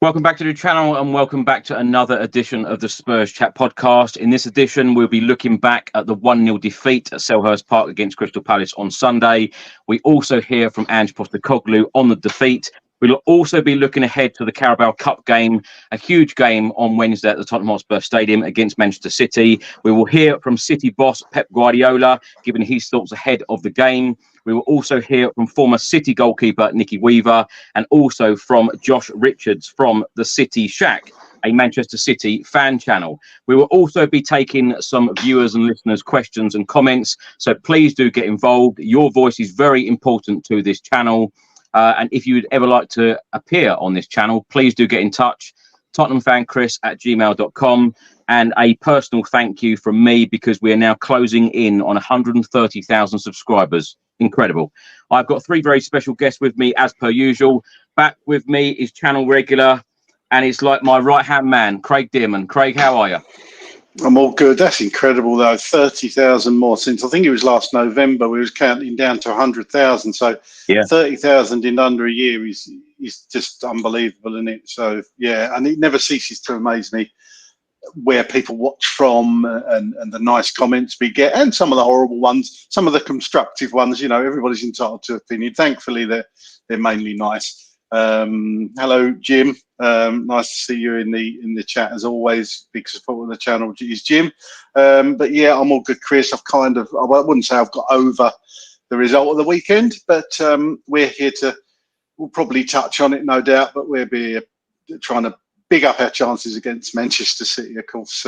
Welcome back to the channel and welcome back to another edition of the Spurs Chat podcast. In this edition, we'll be looking back at the 1-0 defeat at Selhurst Park against Crystal Palace on Sunday. We also hear from Postecoglou on the defeat. We'll also be looking ahead to the Carabao Cup game, a huge game on Wednesday at the Tottenham Hotspur Stadium against Manchester City. We will hear from City boss Pep Guardiola, giving his thoughts ahead of the game. We will also hear from former City goalkeeper Nicky Weaver and also from Josh Richards from the City Shack, a Manchester City fan channel. We will also be taking some viewers and listeners' questions and comments, so please do get involved. Your voice is very important to this channel. And if you would ever like to appear on this channel, please do get in touch. tottenhamfanchris@gmail.com. And a personal thank you from me because we are now closing in on 130,000 subscribers. Incredible. I've got three very special guests with me as per usual. Back with me is channel regular and it's like my right-hand man, Craig Dearman. Craig, how are you? I'm all good. That's incredible, though. 30,000 more since I think it was last November. We was counting down to 100,000. So yeah, 30,000 in under a year is just unbelievable, isn't it? So yeah, and it never ceases to amaze me where people watch from and the nice comments we get, and some of the horrible ones, some of the constructive ones. You know, everybody's entitled to opinion. Thankfully, they're mainly nice. Hello, Jim. Nice to see you in the chat as always. Big support of the channel is Jim. But yeah, I'm all good, Chris. I wouldn't say I've got over the result of the weekend, but we're here we'll probably touch on it, no doubt, but we'll be trying to big up our chances against Manchester City, of course,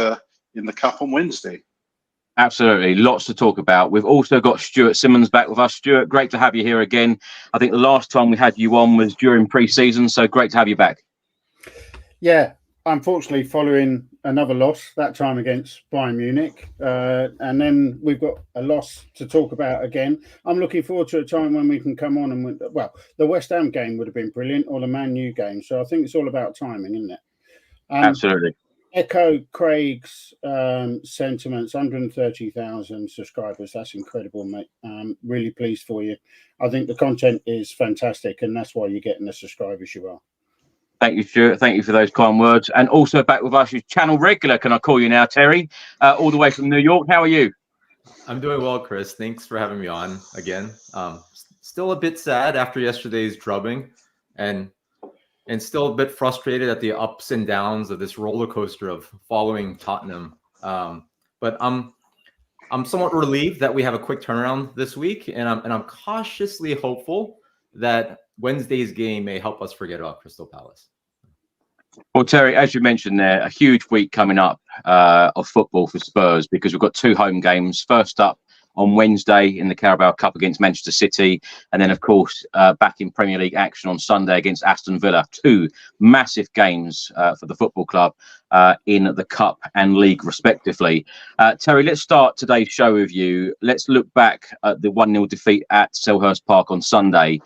in the Cup on Wednesday. Absolutely. Lots to talk about. We've also got Stuart Simmons back with us. Stuart, great to have you here again. I think the last time we had you on was during pre-season, so great to have you back. Yeah, unfortunately following another loss, that time against Bayern Munich. And then we've got a loss to talk about again. I'm looking forward to a time when we can come on and win. Well, the West Ham game would have been brilliant, or the Man U game. So I think it's all about timing, isn't it? Absolutely. Echo Craig's sentiments. 130,000 subscribers. That's incredible, mate. Really pleased for you. I think the content is fantastic, and that's why you're getting the subscribers you are. Thank you, Stuart. Thank you for those kind words. And also back with us is channel regular. Can I call you now, Terry? All the way from New York. How are you? I'm doing well, Chris. Thanks for having me on again. Still a bit sad after yesterday's drubbing, and still a bit frustrated at the ups and downs of this roller coaster of following Tottenham. But I'm somewhat relieved that we have a quick turnaround this week, and I'm cautiously hopeful that Wednesday's game may help us forget about Crystal Palace. Well, Terry, as you mentioned there, a huge week coming up of football for Spurs because we've got two home games. First up on Wednesday in the Carabao Cup against Manchester City. And then, of course, back in Premier League action on Sunday against Aston Villa. Two massive games for the football club in the Cup and League, respectively. Terry, let's start today's show with you. Let's look back at the 1-0 defeat at Selhurst Park on Sunday.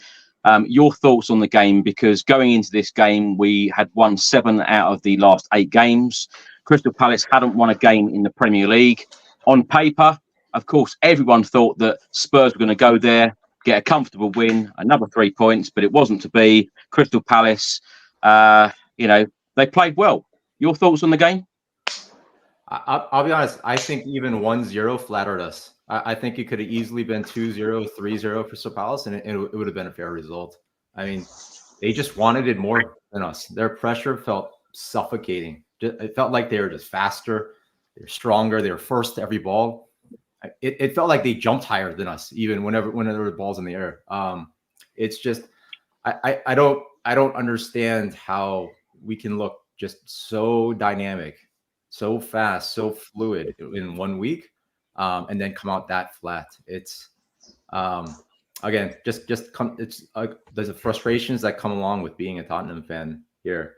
Your thoughts on the game, because going into this game, we had won 7 out of the last 8 games. Crystal Palace hadn't won a game in the Premier League. On paper, of course, everyone thought that Spurs were going to go there, get a comfortable win, another 3 points, but it wasn't to be. Crystal Palace, they played well. Your thoughts on the game? I'll be honest. I think even 1-0 flattered us. I think it could have easily been 2-0, 3-0 Crystal Palace, and it would have been a fair result. I mean, they just wanted it more than us. Their pressure felt suffocating. It felt like they were just faster, they're stronger, they were first to every ball. It felt like they jumped higher than us, even whenever there were balls in the air. It's just I don't understand how we can look just so dynamic, so fast, so fluid in 1 week, and then come out that flat. It's again there's the frustrations that come along with being a Tottenham fan here.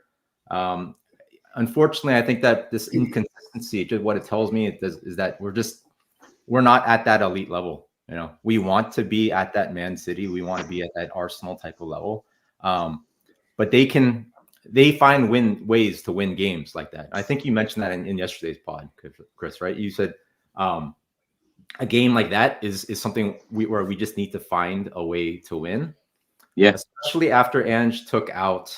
Unfortunately, I think that this inconsistency, just what it tells me is that we're not at that elite level. You know, we want to be at that Man City. We want to be at that Arsenal type of level. But they find ways to win games like that. I think you mentioned that in yesterday's pod, Chris, right? You said a game like that is something where we just need to find a way to win. Yeah. Especially after Ange took out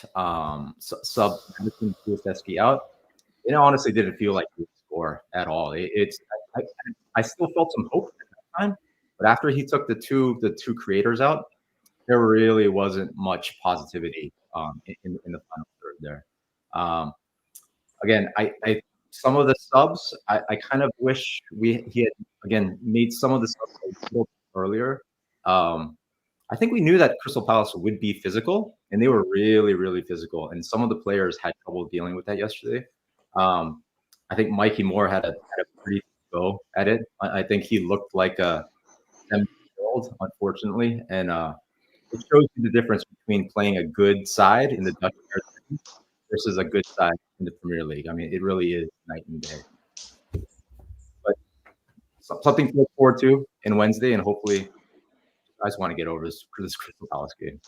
sub Kulusevski out. It honestly didn't feel like he would score at all. I still felt some hope at that time, but after he took the two creators out, there really wasn't much positivity in the final third there. Again, I some of the subs, I kind of wish he had again made some of the subs a little earlier. I think we knew that Crystal Palace would be physical, and they were really, really physical. And some of the players had trouble dealing with that yesterday. I think Mikey Moore had a pretty go at it. I think he looked like a 7-year-old, unfortunately, and it shows you the difference between playing a good side in the Dutch versus a good side in the Premier League. I mean, it really is night and day. But something to look forward to in Wednesday, and hopefully, I just want to get over this Crystal Palace game.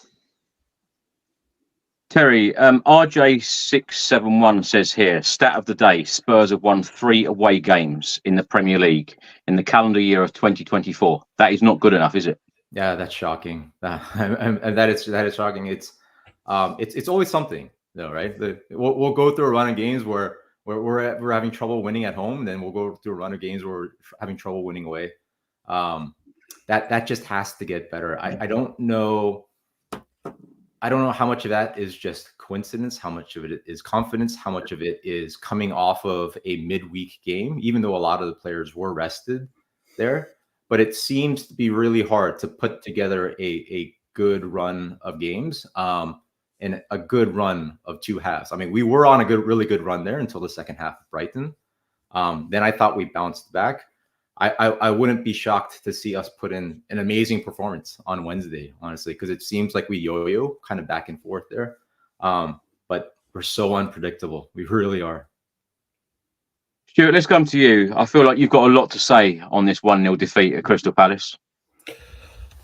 Terry, RJ671 says here, stat of the day, Spurs have won 3 away games in the Premier League in the calendar year of 2024. That is not good enough, is it? Yeah, that's shocking. And that is shocking. It's always something, though, right? We'll go through a run of games where we're having trouble winning at home, then we'll go through a run of games where we're having trouble winning away. That just has to get better. I don't know how much of that is just coincidence, how much of it is confidence, how much of it is coming off of a midweek game, even though a lot of the players were rested there. But it seems to be really hard to put together a good run of games and a good run of 2 halves. I mean, we were on a really good run there until the second half of Brighton. Then I thought we bounced back. I wouldn't be shocked to see us put in an amazing performance on Wednesday, honestly, because it seems like we yo-yo kind of back and forth there. But we're so unpredictable. We really are. Stuart, let's come to you. I feel like you've got a lot to say on this 1-0 defeat at Crystal Palace.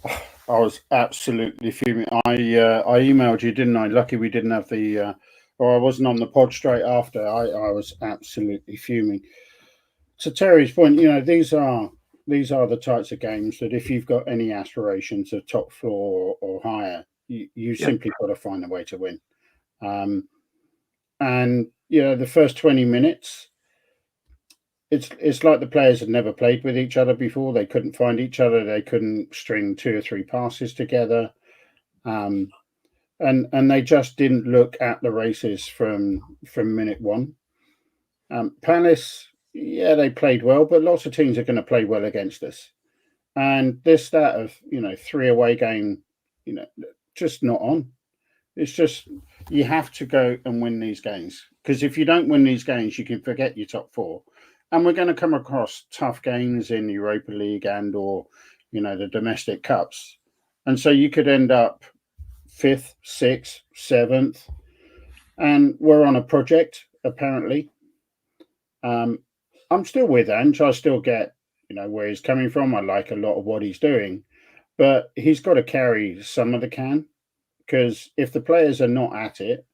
I was absolutely fuming. I emailed you, didn't I? Lucky we didn't have or I wasn't on the pod straight after. I was absolutely fuming. To Terry's point, these are the types of games that if you've got any aspirations of top floor or higher, you simply got to find a way to win. And the first 20 minutes, it's like the players had never played with each other before. They couldn't find each other. They couldn't string 2 or 3 passes together, and they just didn't look at the races from minute one. Palace. Yeah, they played well, but lots of teams are going to play well against us. And this stat of, 3 away game, just not on. It's just, you have to go and win these games. Because if you don't win these games, you can forget your top 4. And we're going to come across tough games in Europa League and or, the domestic cups. And so you could end up 5th, 6th, 7th. And we're on a project, apparently. I'm still with Ange. I still get, where he's coming from. I like a lot of what he's doing, but he's got to carry some of the can, because if the players are not at it,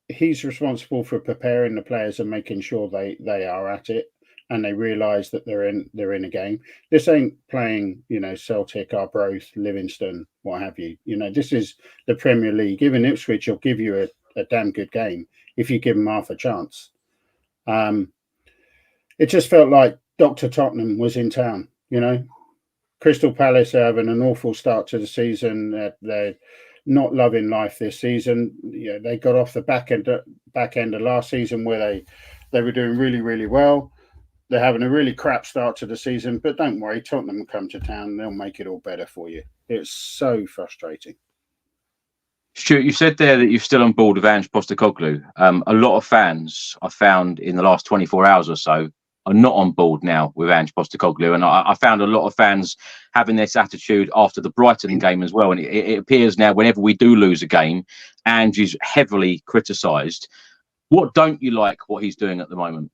he's responsible for preparing the players and making sure they are at it and they realise that they're in a game. This ain't playing, Celtic, Arbroath, Livingston, what have you. This is the Premier League. Even Ipswich will give you a damn good game if you give them half a chance. It just felt like Dr. Tottenham was in town, Crystal Palace are having an awful start to the season. They're not loving life this season. They got off the back end of last season where they were doing really, really well. They're having a really crap start to the season, but don't worry, Tottenham will come to town. They'll make it all better for you. It's so frustrating. Stuart, you said there that you're still on board with Ange Postecoglou. A lot of fans I found in the last 24 hours or so are not on board now with Ange Postecoglou, and I found a lot of fans having this attitude after the Brighton game as well. And it appears now whenever we do lose a game, Ange is heavily criticised. What don't you like what he's doing at the moment?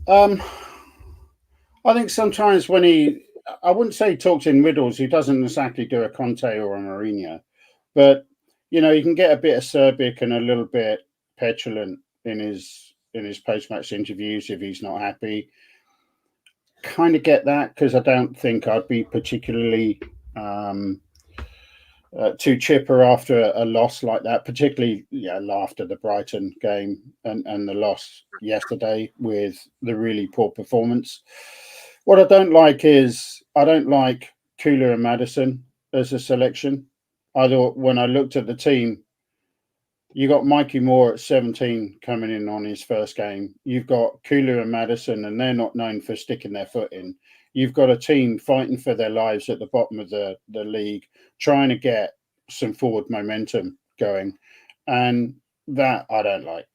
I think sometimes when I wouldn't say he talks in riddles. He doesn't exactly do a Conte or a Mourinho, but you can get a bit acerbic and a little bit petulant in his post-match interviews if he's not happy. Kind of get that, because I don't think I'd be particularly too chipper after a loss like that, particularly after the Brighton game and the loss yesterday with the really poor performance. What I don't like is I don't like Cooler and Maddison as a selection. I thought when I looked at the team, you got Mikey Moore at 17 coming in on his first game. You've got Cooler and Maddison, and they're not known for sticking their foot in. You've got a team fighting for their lives at the bottom of the league, trying to get some forward momentum going. And that I don't like.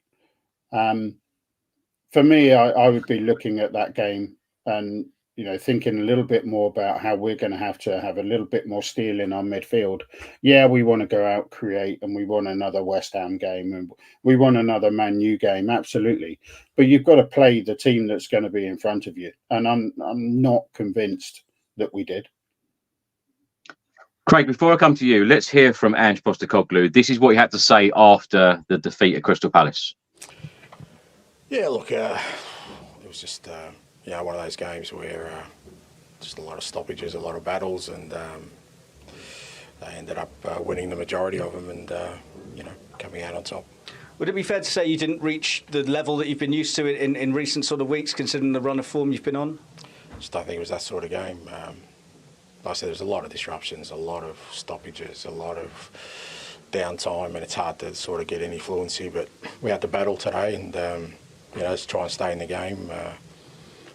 For me, I would be looking at that game and, thinking a little bit more about how we're going to have a little bit more steel in our midfield. Yeah, we want to go out, create, and we want another West Ham game, and we want another Man U game, absolutely. But you've got to play the team that's going to be in front of you, and I'm not convinced that we did. Craig, before I come to you, let's hear from Ange Postecoglou. This is what he had to say after the defeat at Crystal Palace. Yeah, look, it was just one of those games where just a lot of stoppages, a lot of battles, and they ended up winning the majority of them and coming out on top. Would it be fair to say you didn't reach the level that you've been used to in recent sort of weeks, considering the run of form you've been on? I just don't think it was that sort of game. Like I said, there's a lot of disruptions, a lot of stoppages, a lot of downtime, and it's hard to sort of get any fluency. But we had to battle today, and just try and stay in the game.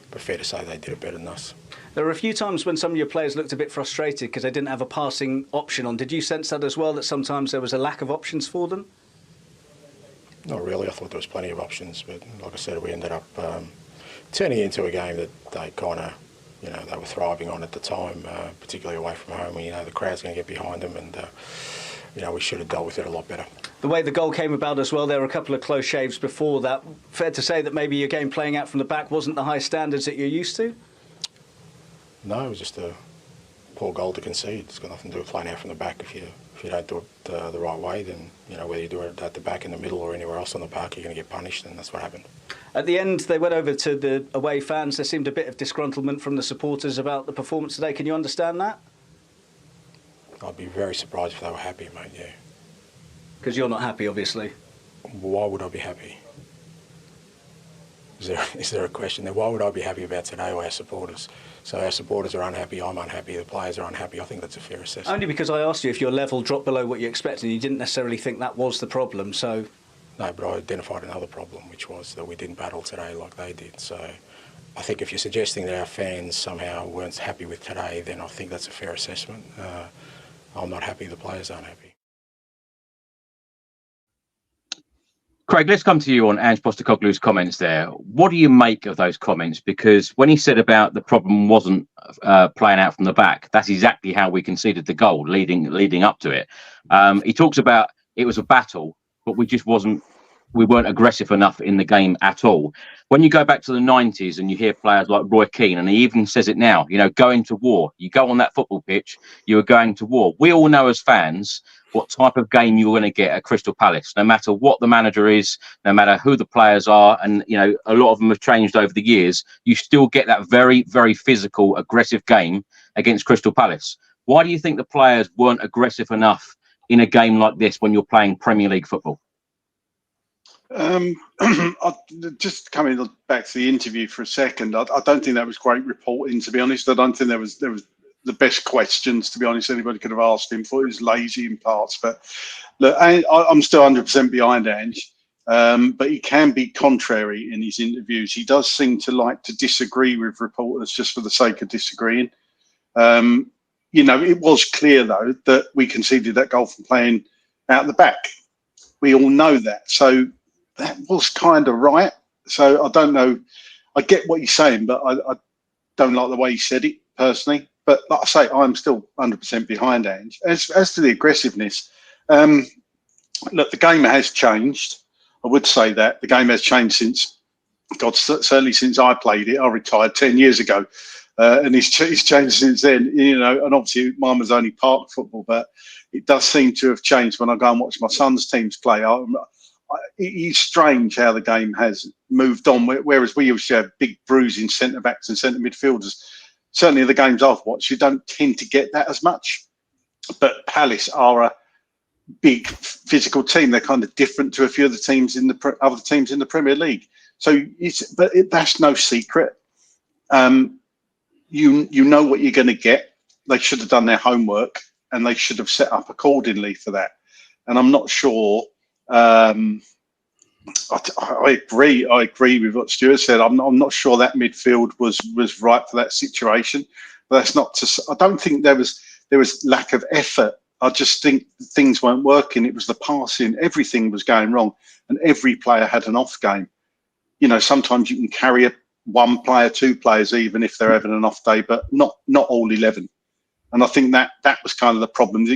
But fair to say they did it better than us. There were a few times when some of your players looked a bit frustrated because they didn't have a passing option on. Did you sense that as well, that sometimes there was a lack of options for them? Not really. I thought there was plenty of options, but like I said, we ended up turning into a game that they kind of, they were thriving on at the time, particularly away from home. The crowd's going to get behind them, and we should have dealt with it a lot better. The way the goal came about as well, there were a couple of close shaves before that. Fair to say that maybe your game playing out from the back wasn't the high standards that you're used to? No, it was just a poor goal to concede. It's got nothing to do with playing out from the back. If you don't do it the right way, then whether you do it at the back, in the middle, or anywhere else on the park, you're going to get punished, and that's what happened. At the end, they went over to the away fans. There seemed a bit of disgruntlement from the supporters about the performance today. Can you understand that? I'd be very surprised if they were happy, mate, yeah. Because you're not happy, obviously. Why would I be happy? Is there a question there? Why would I be happy about today or our supporters? So our supporters are unhappy, I'm unhappy, the players are unhappy. I think that's a fair assessment. Only because I asked you if your level dropped below what you expected, and you didn't necessarily think that was the problem, so... No, but I identified another problem, which was that we didn't battle today like they did. So I think if you're suggesting that our fans somehow weren't happy with today, then I think that's a fair assessment. I'm not happy, the players aren't happy. Craig, let's come to you on Ange Postecoglou's comments there. What do you make of those comments? Because when he said about the problem wasn't playing out from the back, that's exactly how we conceded the goal leading up to it. He talks about it was a battle, but we weren't aggressive enough in the game at all. When you go back to the 90s and you hear players like Roy Keane, and he even says it now, going to war. You go on that football pitch, you are going to war. We all know as fans what type of game you're going to get at Crystal Palace, no matter what the manager is, no matter who the players are. And, a lot of them have changed over the years. You still get that very, very physical, aggressive game against Crystal Palace. Why do you think the players weren't aggressive enough in a game like this when you're playing Premier League football? Just coming back to the interview for a second, I don't think that was great reporting, to be honest. I don't think there was the best questions, to be honest, anybody could have asked him. Thought he was lazy in parts, but look, I'm still 100% behind Ange, but he can be contrary in his interviews. He does seem to like to disagree with reporters just for the sake of disagreeing. It was clear though that we conceded that goal from playing out the back. We all know that, so that was kind of right. So I don't know. I get what he's saying, but I don't like the way he said it personally. But like I say, I'm still 100% behind Ange. As to the aggressiveness, look, the game has changed. I would say that the game has changed certainly since I played it. I retired 10 years ago, and it's changed since then. And obviously mine was only park football, but it does seem to have changed when I go and watch my son's teams play. It's strange how the game has moved on, whereas we used to have big bruising centre backs and centre midfielders. Certainly the games I've watched, you don't tend to get that as much. but Palace are a big physical team. They're kind of different to a few of the teams in the other teams in the Premier League. So that's no secret. You know what you're going to get. They should have done their homework and they should have set up accordingly for that. And I'm not sure. I agree. I agree with what Stuart said. I'm not sure that midfield was right for that situation. But that's not to. I don't think there was lack of effort. I just think things weren't working. It was the passing. Everything was going wrong, and every player had an off game. You know, sometimes you can carry one player, two players, even if they're having an off day, but not all 11. And I think that was kind of the problem.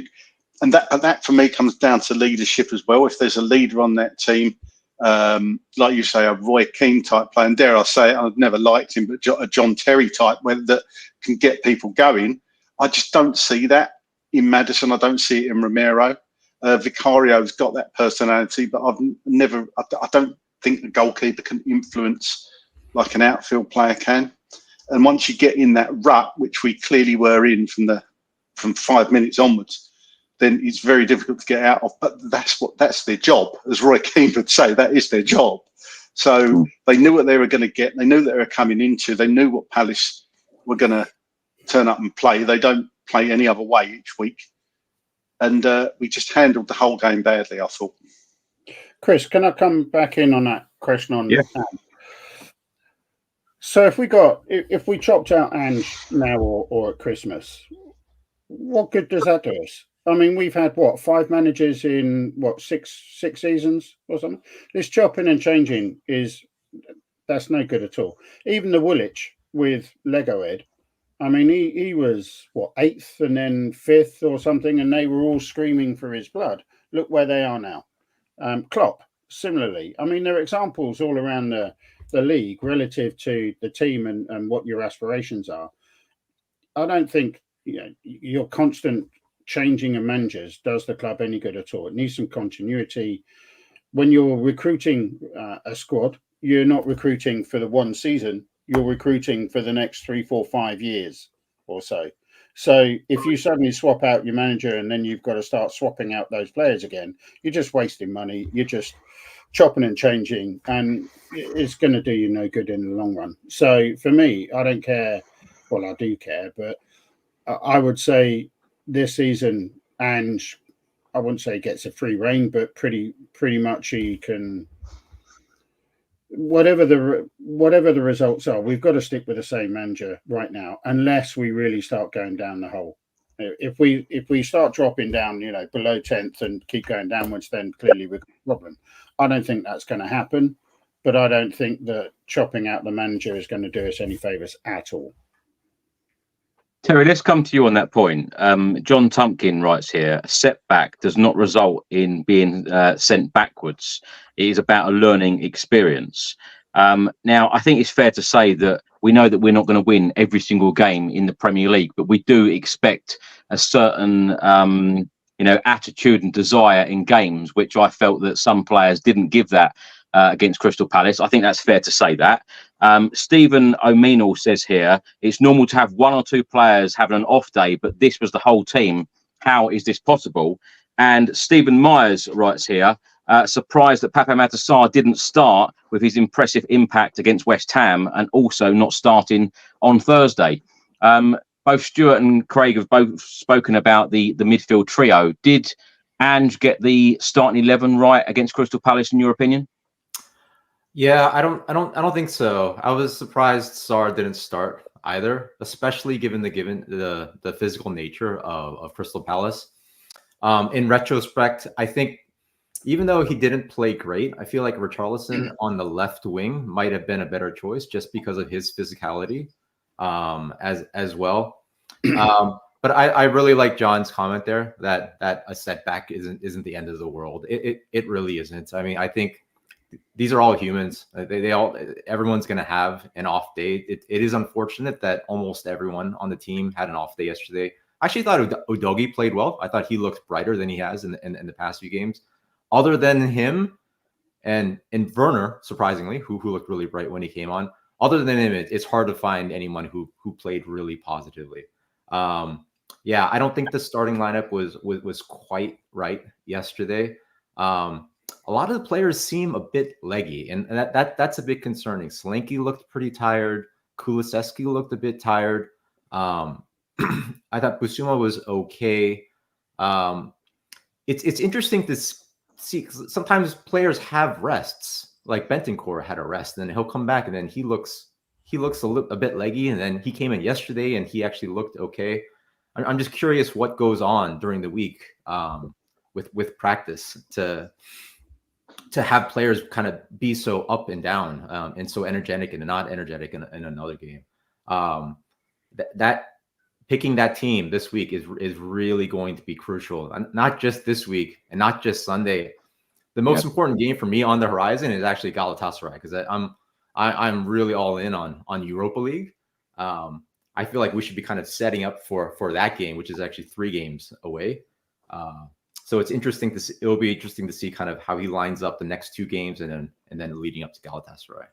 And that for me comes down to leadership as well. If there's a leader on that team, like you say, a Roy Keane type player, and dare I say it, I've never liked him, but a John Terry type that can get people going. I just don't see that in Maddison. I don't see it in Romero. Vicario's got that personality, but I don't think the goalkeeper can influence like an outfield player can. And once you get in that rut, which we clearly were in from 5 minutes onwards, then it's very difficult to get out of. But that's their job, as Roy Keane would say. That is their job. So they knew what they were going to get. They knew that they were coming into. They knew what Palace were going to turn up and play. They don't play any other way each week. And we just handled the whole game badly, I thought. Chris, can I come back in on that question on Yeah. Ange? So if we chopped out Ange now or at Christmas, what good does that do us? I mean, we've had 5 managers in six seasons or something. This chopping and changing that's no good at all. Even the Woolwich with Lego Ed, I mean, he was 8th and then 5th or something, and they were all screaming for his blood. Look where they are now. Klopp, similarly. I mean, there are examples all around the league relative to the team and what your aspirations are. I don't think your constant changing of managers does the club any good at all. It needs some continuity. When you're recruiting a squad, you're not recruiting for the one season. You're recruiting for the next 3, 4, 5 years or so. So if you suddenly swap out your manager and then you've got to start swapping out those players again, you're just wasting money. You're just chopping and changing, and it's going to do you no good in the long run. So for me, I don't care. Well, I do care, but I would say this season, and I wouldn't say he gets a free rein, but pretty much he can. Whatever the results are, we've got to stick with the same manager right now, unless we really start going down the hole. If we start dropping down, below 10th and keep going downwards, then clearly we've got a problem. I don't think that's going to happen, but I don't think that chopping out the manager is going to do us any favours at all. Terry, let's come to you on that point. John Tumpkin writes here, a setback does not result in being sent backwards. It is about a learning experience. Now, I think it's fair to say that we know that we're not going to win every single game in the Premier League, but we do expect a certain, attitude and desire in games, which I felt that some players didn't give that against Crystal Palace. I think that's fair to say that. Stephen O'Meanall says here, it's normal to have 1 or 2 players having an off day, but this was the whole team. How is this possible? And Stephen Myers writes here, surprised that Pape Matar Sarr didn't start with his impressive impact against West Ham and also not starting on Thursday. Both Stuart and Craig have both spoken about the midfield trio. Did Ange get the starting 11 right against Crystal Palace, in your opinion? Yeah, I don't think so. I was surprised Sarr didn't start either, especially given the physical nature of Crystal Palace. In retrospect, I think even though he didn't play great, I feel like Richarlison on the left wing might have been a better choice just because of his physicality as well. But I really like John's comment there that a setback isn't the end of the world. It really isn't. I mean, I think these are all humans. Everyone's going to have an off day. It is unfortunate that almost everyone on the team had an off day yesterday. I actually thought Udogie played well. I thought he looked brighter than he has in the past few games. Other than him and Werner, surprisingly, who looked really bright when he came on. Other than him, it's hard to find anyone who played really positively. Yeah, I don't think the starting lineup was quite right yesterday. A lot of the players seem a bit leggy, and that's a bit concerning. Solanke looked pretty tired. Kulusevski looked a bit tired. I thought Bissouma was okay. It's interesting to see, 'cause sometimes players have rests. Like Bentancur had a rest, and then he'll come back, and then he looks a bit leggy, and then he came in yesterday, and he actually looked okay. I'm just curious what goes on during the week with practice to have players kind of be so up and down and so energetic and not energetic in another game. That picking that team this week is really going to be crucial. Not just this week and not just Sunday. The most important game for me on the horizon is actually Galatasaray, because I'm really all in on Europa League. I feel like we should be kind of setting up for that game, which is actually 3 games away. So it's interesting to see. It'll be interesting to see kind of how he lines up the next 2 games and then leading up to Galatasaray.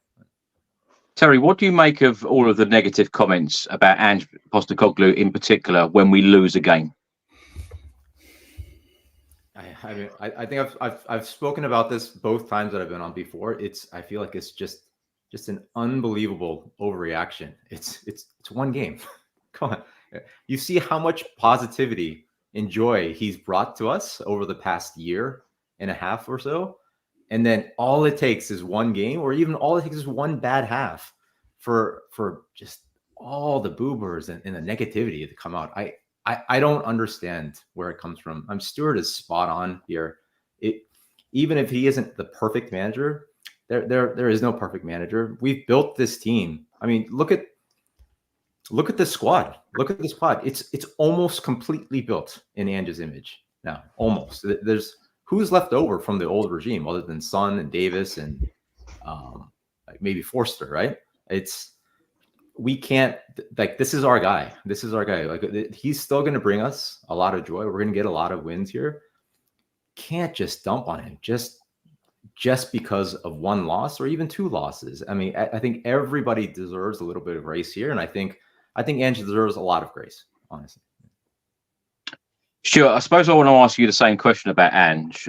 Terry, what do you make of all of the negative comments about Ange Postecoglou in particular when we lose a game? I mean, I think I've spoken about this both times that I've been on before. I feel like it's just an unbelievable overreaction. It's 1 game. Come on, you see how much positivity and joy he's brought to us over the past year and a half or so, and then all it takes is 1 game, or even all it takes is 1 bad half for just all the boobers and the negativity to come out. I don't understand where it comes from. Stuart is spot on here. Even if he isn't the perfect manager, there is no perfect manager. We've built this team. I mean, look at the squad. Look at the squad. It's almost completely built in Ange's image now. Almost. There's who's left over from the old regime other than Son and Davis and like maybe Forster, right? We can't, like, this is our guy. This is our guy. Like, he's still going to bring us a lot of joy. We're going to get a lot of wins here. Can't just dump on him just because of 1 loss or even 2 losses. I mean, I think everybody deserves a little bit of grace here, and I think Ange deserves a lot of grace, honestly. Stuart, I suppose I want to ask you the same question about Ange.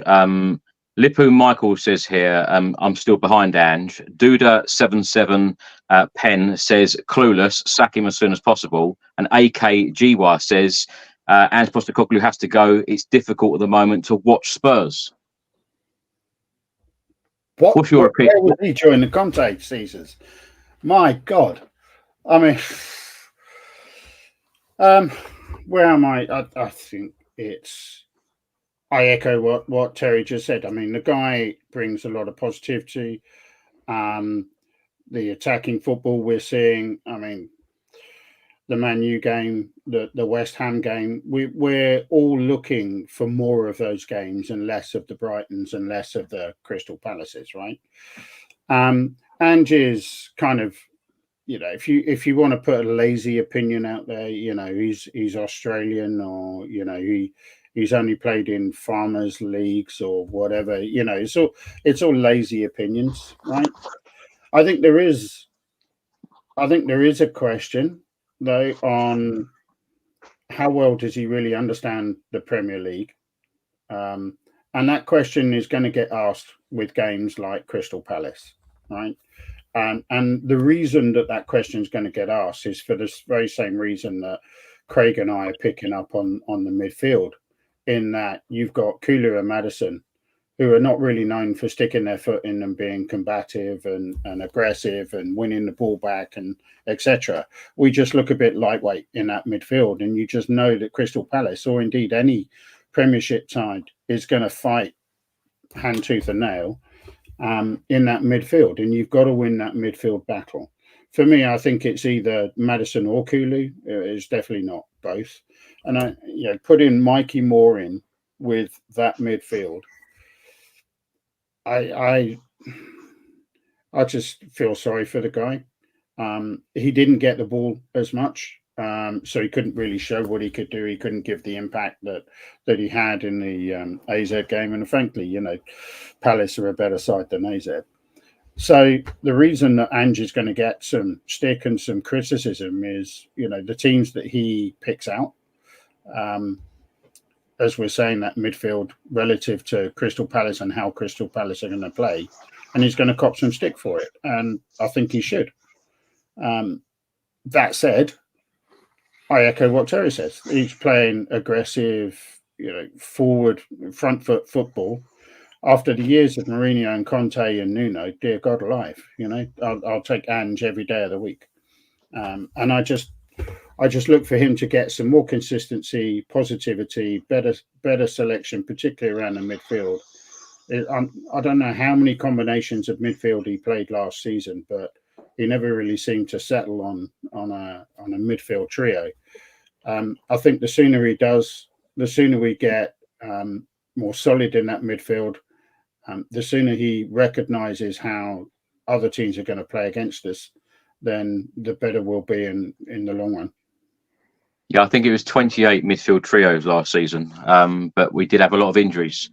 Lipu Michael says here, I'm still behind Ange. Duda77 Pen says, clueless, sack him as soon as possible. And AKGY says, Ange Postecoglou has to go. It's difficult at the moment to watch Spurs. What's your opinion? Where was he during the Conte seasons? My God. I mean, where am I? I think I echo what Terry just said. I mean, the guy brings a lot of positivity. The attacking football we're seeing, I mean, the Man U game, the West Ham game, we're all looking for more of those games and less of the Brightons and less of the Crystal Palaces, right? Ange is kind of, if you want to put a lazy opinion out there, he's Australian, or he's only played in farmers leagues or whatever. It's all lazy opinions, right? I think there is a question though on how well does he really understand the Premier League, and that question is going to get asked with games like Crystal Palace, right? And the reason that question is going to get asked is for this very same reason that Craig and I are picking up on the midfield, in that you've got Kulu and Maddison, who are not really known for sticking their foot in and being combative and aggressive and winning the ball back and etc. We just look a bit lightweight in that midfield, and you just know that Crystal Palace, or indeed any Premiership side, is going to fight hand, tooth and nail in that midfield, and you've got to win that midfield battle. For me, I think it's either Maddison or Kulu. It's definitely not both. And put in Mikey Moore in with that midfield. I just feel sorry for the guy. He didn't get the ball as much, so he couldn't really show what he could do. He couldn't give the impact that he had in the AZ game. And frankly, Palace are a better side than AZ. So the reason that Ange is going to get some stick and some criticism is, the teams that he picks out. as we're saying, that midfield relative to Crystal Palace and how Crystal Palace are going to play, and he's going to cop some stick for it, and I think he should. That said, I echo what Terry says. He's playing aggressive, forward, front foot football. After the years of Mourinho and Conte and Nuno, dear God alive, I'll take Ange every day of the week. And I just look for him to get some more consistency, positivity, better selection, particularly around the midfield. I don't know how many combinations of midfield he played last season, but he never really seemed to settle on a midfield trio. I think the sooner he does, the sooner we get more solid in that midfield, the sooner he recognises how other teams are going to play against us, then the better we'll be in the long run. Yeah, I think it was 28 midfield trios last season, but we did have a lot of injuries.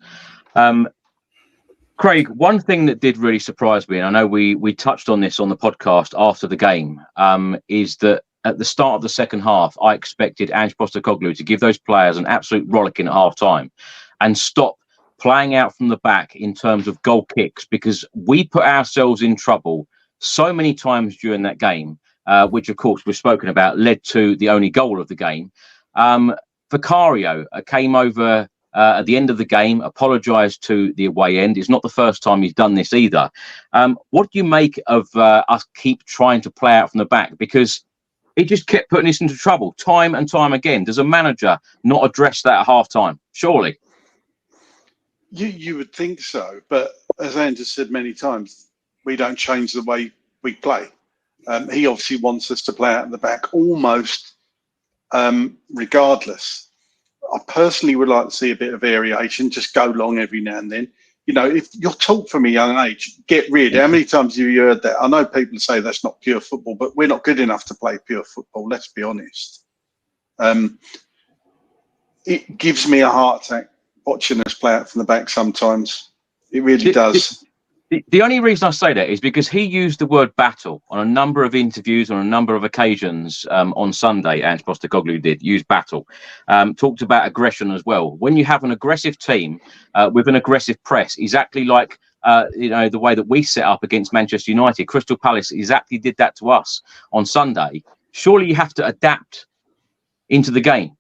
Craig, one thing that did really surprise me, and I know we touched on this on the podcast after the game, is that at the start of the second half, I expected Ange Postecoglou to give those players an absolute rollicking at half time and stop playing out from the back in terms of goal kicks, because we put ourselves in trouble so many times during that game, which, of course, we've spoken about, led to the only goal of the game. Vicario came over at the end of the game, apologised to the away end. It's not the first time he's done this either. What do you make of us keep trying to play out from the back? Because he just kept putting us into trouble time and time again. Does a manager not address that at half time? Surely. You would think so, but as Ange has said many times, we don't change the way we play. He obviously wants us to play out in the back almost regardless. I personally would like to see a bit of variation, just go long every now and then. If you're taught from a young age, get rid. How many times have you heard that? I know people say that's not pure football, but we're not good enough to play pure football, let's be honest. It gives me a heart attack watching us play out from the back sometimes. It really does. The only reason I say that is because he used the word battle on a number of interviews, on a number of occasions on Sunday. Ange Postecoglou did use battle, talked about aggression as well. When you have an aggressive team with an aggressive press, exactly like the way that we set up against Manchester United, Crystal Palace exactly did that to us on Sunday. Surely you have to adapt into the game.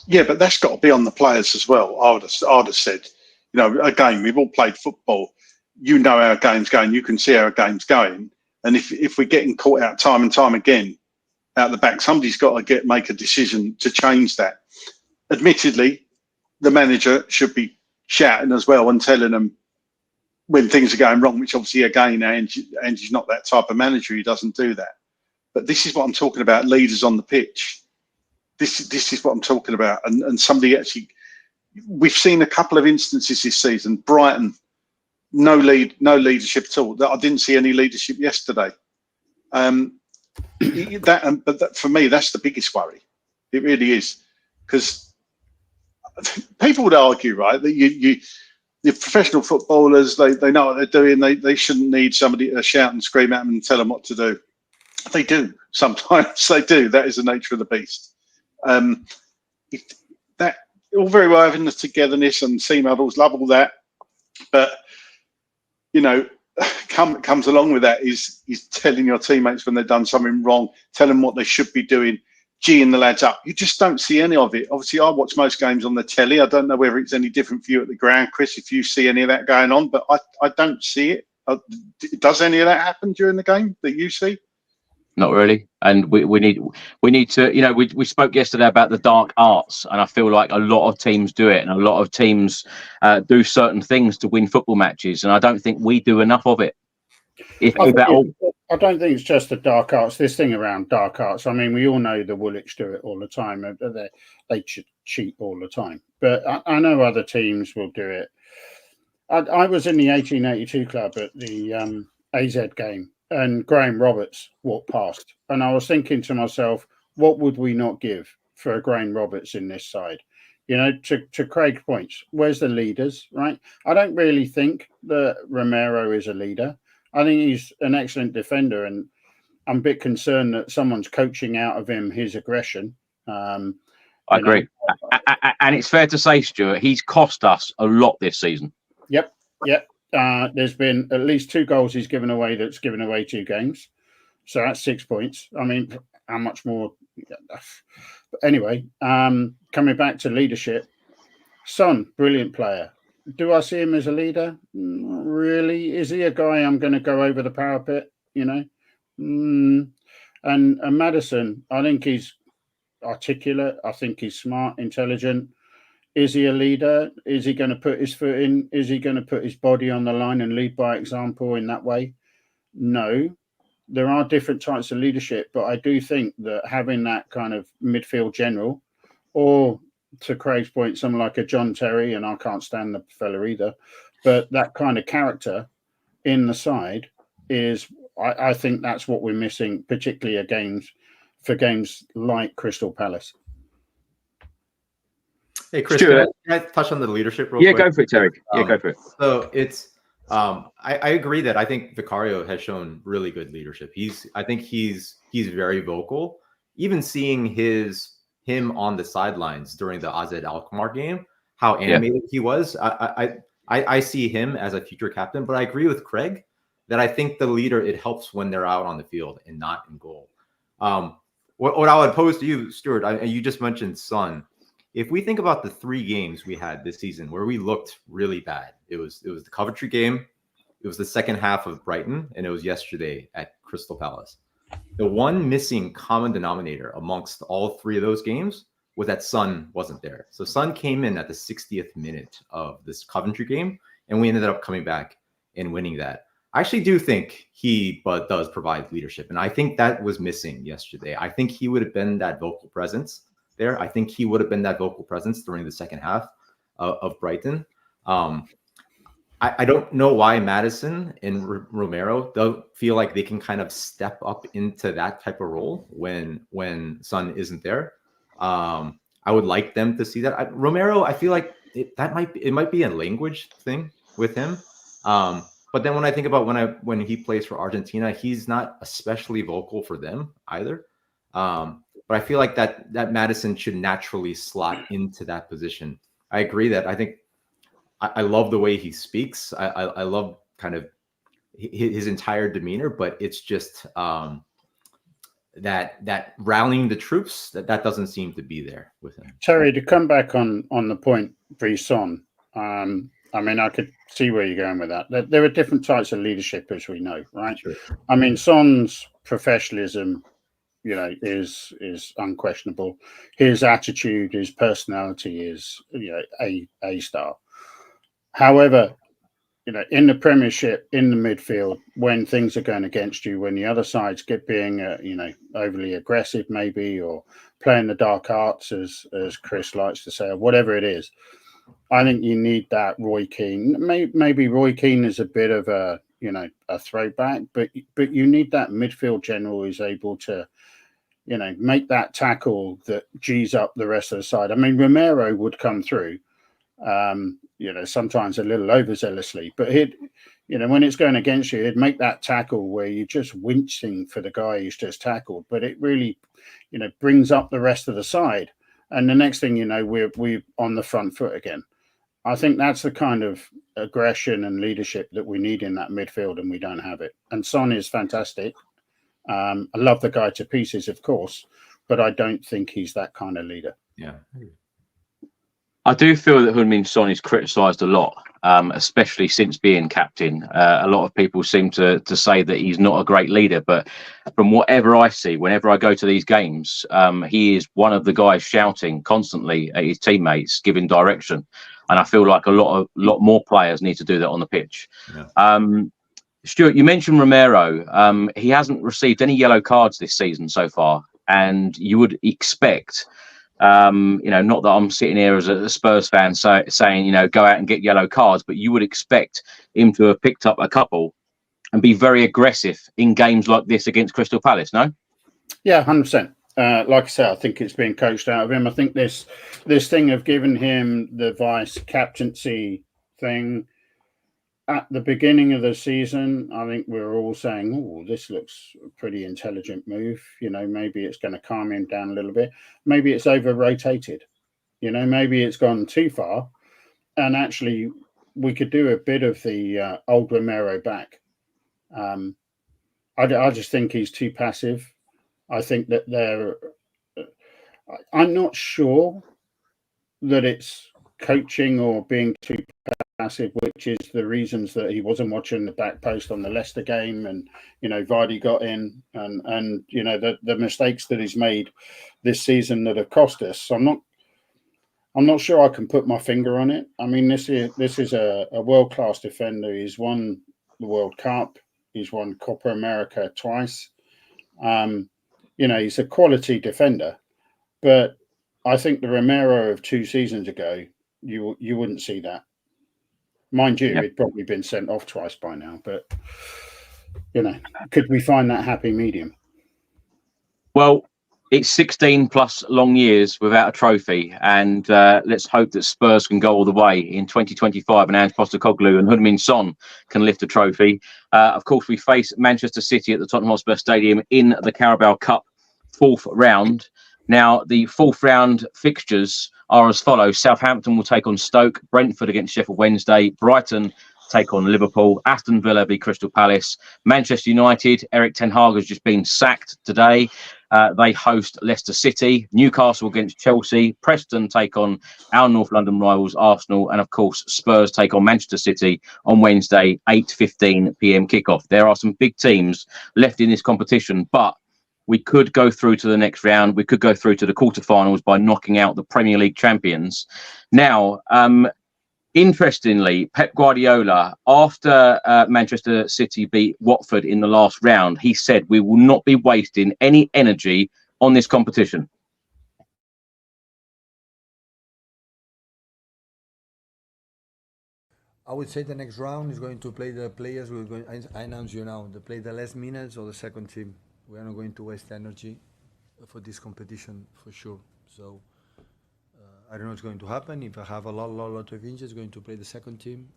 Yeah, but that's got to be on the players as well. I would have said, again, we've all played football. You know how our game's going. You can see how our game's going. And if we're getting caught out time and time again out the back, somebody's got to make a decision to change that. Admittedly, the manager should be shouting as well and telling them when things are going wrong, which obviously, again, Ange's not that type of manager. He doesn't do that. But this is what I'm talking about, leaders on the pitch. This is what I'm talking about. And somebody actually, we've seen a couple of instances this season. Brighton, no leadership at all. I didn't see any leadership yesterday. But for me, that's the biggest worry. It really is, because people would argue, right, that the professional footballers, they know what they're doing. They shouldn't need somebody to shout and scream at them and tell them what to do. They do sometimes. They do. That is the nature of the beast. That all very well having the togetherness and team huddles, love all that, but comes along with that is telling your teammates when they've done something wrong, tell them what they should be doing, geeing the lads up. You just don't see any of it. Obviously, I watch most games on the telly. I don't know whether it's any different for you at the ground, Chris, if you see any of that going on, but I don't see it. Does any of that happen during the game that you see? Not really, and we need to. We spoke yesterday about the dark arts, and I feel like a lot of teams do it, and a lot of teams do certain things to win football matches, and I don't think we do enough of it. I don't think it's just the dark arts. This thing around dark arts. I mean, we all know the Woolwich do it all the time. They cheat all the time, but I know other teams will do it. I was in the 1882 club at the AZ game, and Graham Roberts walked past, and I was thinking to myself, what would we not give for a Graham Roberts in this side? To Craig's points, where's the leaders, right? I don't really think that Romero is a leader. I think he's an excellent defender, and I'm a bit concerned that someone's coaching out of him his aggression. I agree. And it's fair to say, Stuart, he's cost us a lot this season. Yep. There's been at least 2 goals he's given away that's given away 2 games. So that's 6 points. I mean, how much more? But anyway, coming back to leadership, Son, brilliant player. Do I see him as a leader? Not really. Is he a guy I'm going to go over the parapet? And Maddison, I think he's articulate. I think he's smart, intelligent. Is he a leader? Is he going to put his foot in? Is he going to put his body on the line and lead by example in that way? No. There are different types of leadership, but I do think that having that kind of midfield general, or to Craig's point, someone like a John Terry, and I can't stand the fella either, but that kind of character in the side is, I think that's what we're missing, particularly for games like Crystal Palace. Hey, Chris, can I touch on the leadership real quick? Go for it, Terry. Go for it. So it's, I agree that I think Vicario has shown really good leadership. I think he's very vocal. Even seeing him on the sidelines during the AZ Alkmaar game, how animated he was. I see him as a future captain, but I agree with Craig that I think the leader, it helps when they're out on the field and not in goal. What I would pose to you, Stuart, you just mentioned Son. If we think about the 3 games we had this season where we looked really bad, it was the Coventry game, it was the second half of Brighton, and it was yesterday at Crystal Palace. The one missing common denominator amongst all 3 of those games was that Son wasn't there. So Son came in at the 60th minute of this Coventry game, and we ended up coming back and winning that. I actually do think he does provide leadership, and I think that was missing yesterday. I think he would have been that vocal presence there. I think he would have been that vocal presence during the second half of Brighton. I don't know why Maddison and Romero don't feel like they can kind of step up into that type of role when Son isn't there. I would like them to see that. Romero, I feel like it might be a language thing with him. But then when I think about when he plays for Argentina, he's not especially vocal for them either. But I feel like that Maddison should naturally slot into that position. I agree that I think I love the way he speaks. I love kind of his entire demeanor, but it's just that rallying the troops that doesn't seem to be there with him. Terry, to come back on the point for Son, I mean, I could see where you're going with that. There are different types of leadership, as we know, right? Sure. I mean, Son's professionalism, is unquestionable. His attitude, his personality is, a star. However, in the Premiership, in the midfield, when things are going against you, when the other side's being, overly aggressive, maybe, or playing the dark arts, as Chris likes to say, or whatever it is, I think you need that Roy Keane. Maybe Roy Keane is a bit of a throwback, but you need that midfield general who's able to, make that tackle that G's up the rest of the side. I mean, Romero would come through, sometimes a little overzealously, but when it's going against you, he'd make that tackle where you're just wincing for the guy who's just tackled, but it really, brings up the rest of the side. And the next thing you know, we're on the front foot again. I think that's the kind of aggression and leadership that we need in that midfield, and we don't have it. And Son is fantastic. I love the guy to pieces, of course, but I don't think he's that kind of leader. Yeah. I do feel that Heung-min Son is criticised a lot, especially since being captain. A lot of people seem to say that he's not a great leader, but from whatever I see, whenever I go to these games, he is one of the guys shouting constantly at his teammates, giving direction. And I feel like a lot more players need to do that on the pitch. Yeah. Stuart, you mentioned Romero. He hasn't received any yellow cards this season so far, and you would expect. Not that I'm sitting here as a Spurs fan saying, go out and get yellow cards, but you would expect him to have picked up a couple and be very aggressive in games like this against Crystal Palace, no? Yeah, 100%. Like I said, I think it's been coached out of him. I think this thing of giving him the vice captaincy thing, at the beginning of the season, I think we were all saying, "Oh, this looks a pretty intelligent move." Maybe it's going to calm him down a little bit. Maybe it's over-rotated. Maybe it's gone too far, and actually, we could do a bit of the old Romero back. I just think he's too passive. I think that I'm not sure that it's coaching or being too passive, which is the reasons that he wasn't watching the back post on the Leicester game, and Vardy got in, and the mistakes that he's made this season that have cost us. So I'm not sure I can put my finger on it. I mean, this is a world-class defender. He's won the World Cup. He's won Copa America twice. He's a quality defender, but I think the Romero of 2 seasons ago, you wouldn't see that. Mind you, he'd probably been sent off twice by now, but could we find that happy medium? Well, it's 16 plus long years without a trophy, and let's hope that Spurs can go all the way in 2025 and Ange Postecoglou and Heung-min Son can lift a trophy. Of course, we face Manchester City at the Tottenham Hotspur Stadium in the Carabao Cup 4th round. Now, the 4th round fixtures are as follows. Southampton will take on Stoke, Brentford against Sheffield Wednesday, Brighton take on Liverpool, Aston Villa v Crystal Palace, Manchester United. Eric Ten Hag has just been sacked today. They host Leicester City, Newcastle against Chelsea, Preston take on our North London rivals Arsenal, and of course Spurs take on Manchester City on Wednesday, 8:15 p.m. kickoff. There are some big teams left in this competition, but we could go through to the next round. We could go through to the quarterfinals by knocking out the Premier League champions. Now, interestingly, Pep Guardiola, after Manchester City beat Watford in the last round, he said, "We will not be wasting any energy on this competition." I would say the next round is going to play the players. I announce you now, they play the last minutes of the second team. We are not going to waste energy for this competition for sure. So I don't know what's going to happen. If I have a lot of injuries, going to play the second team,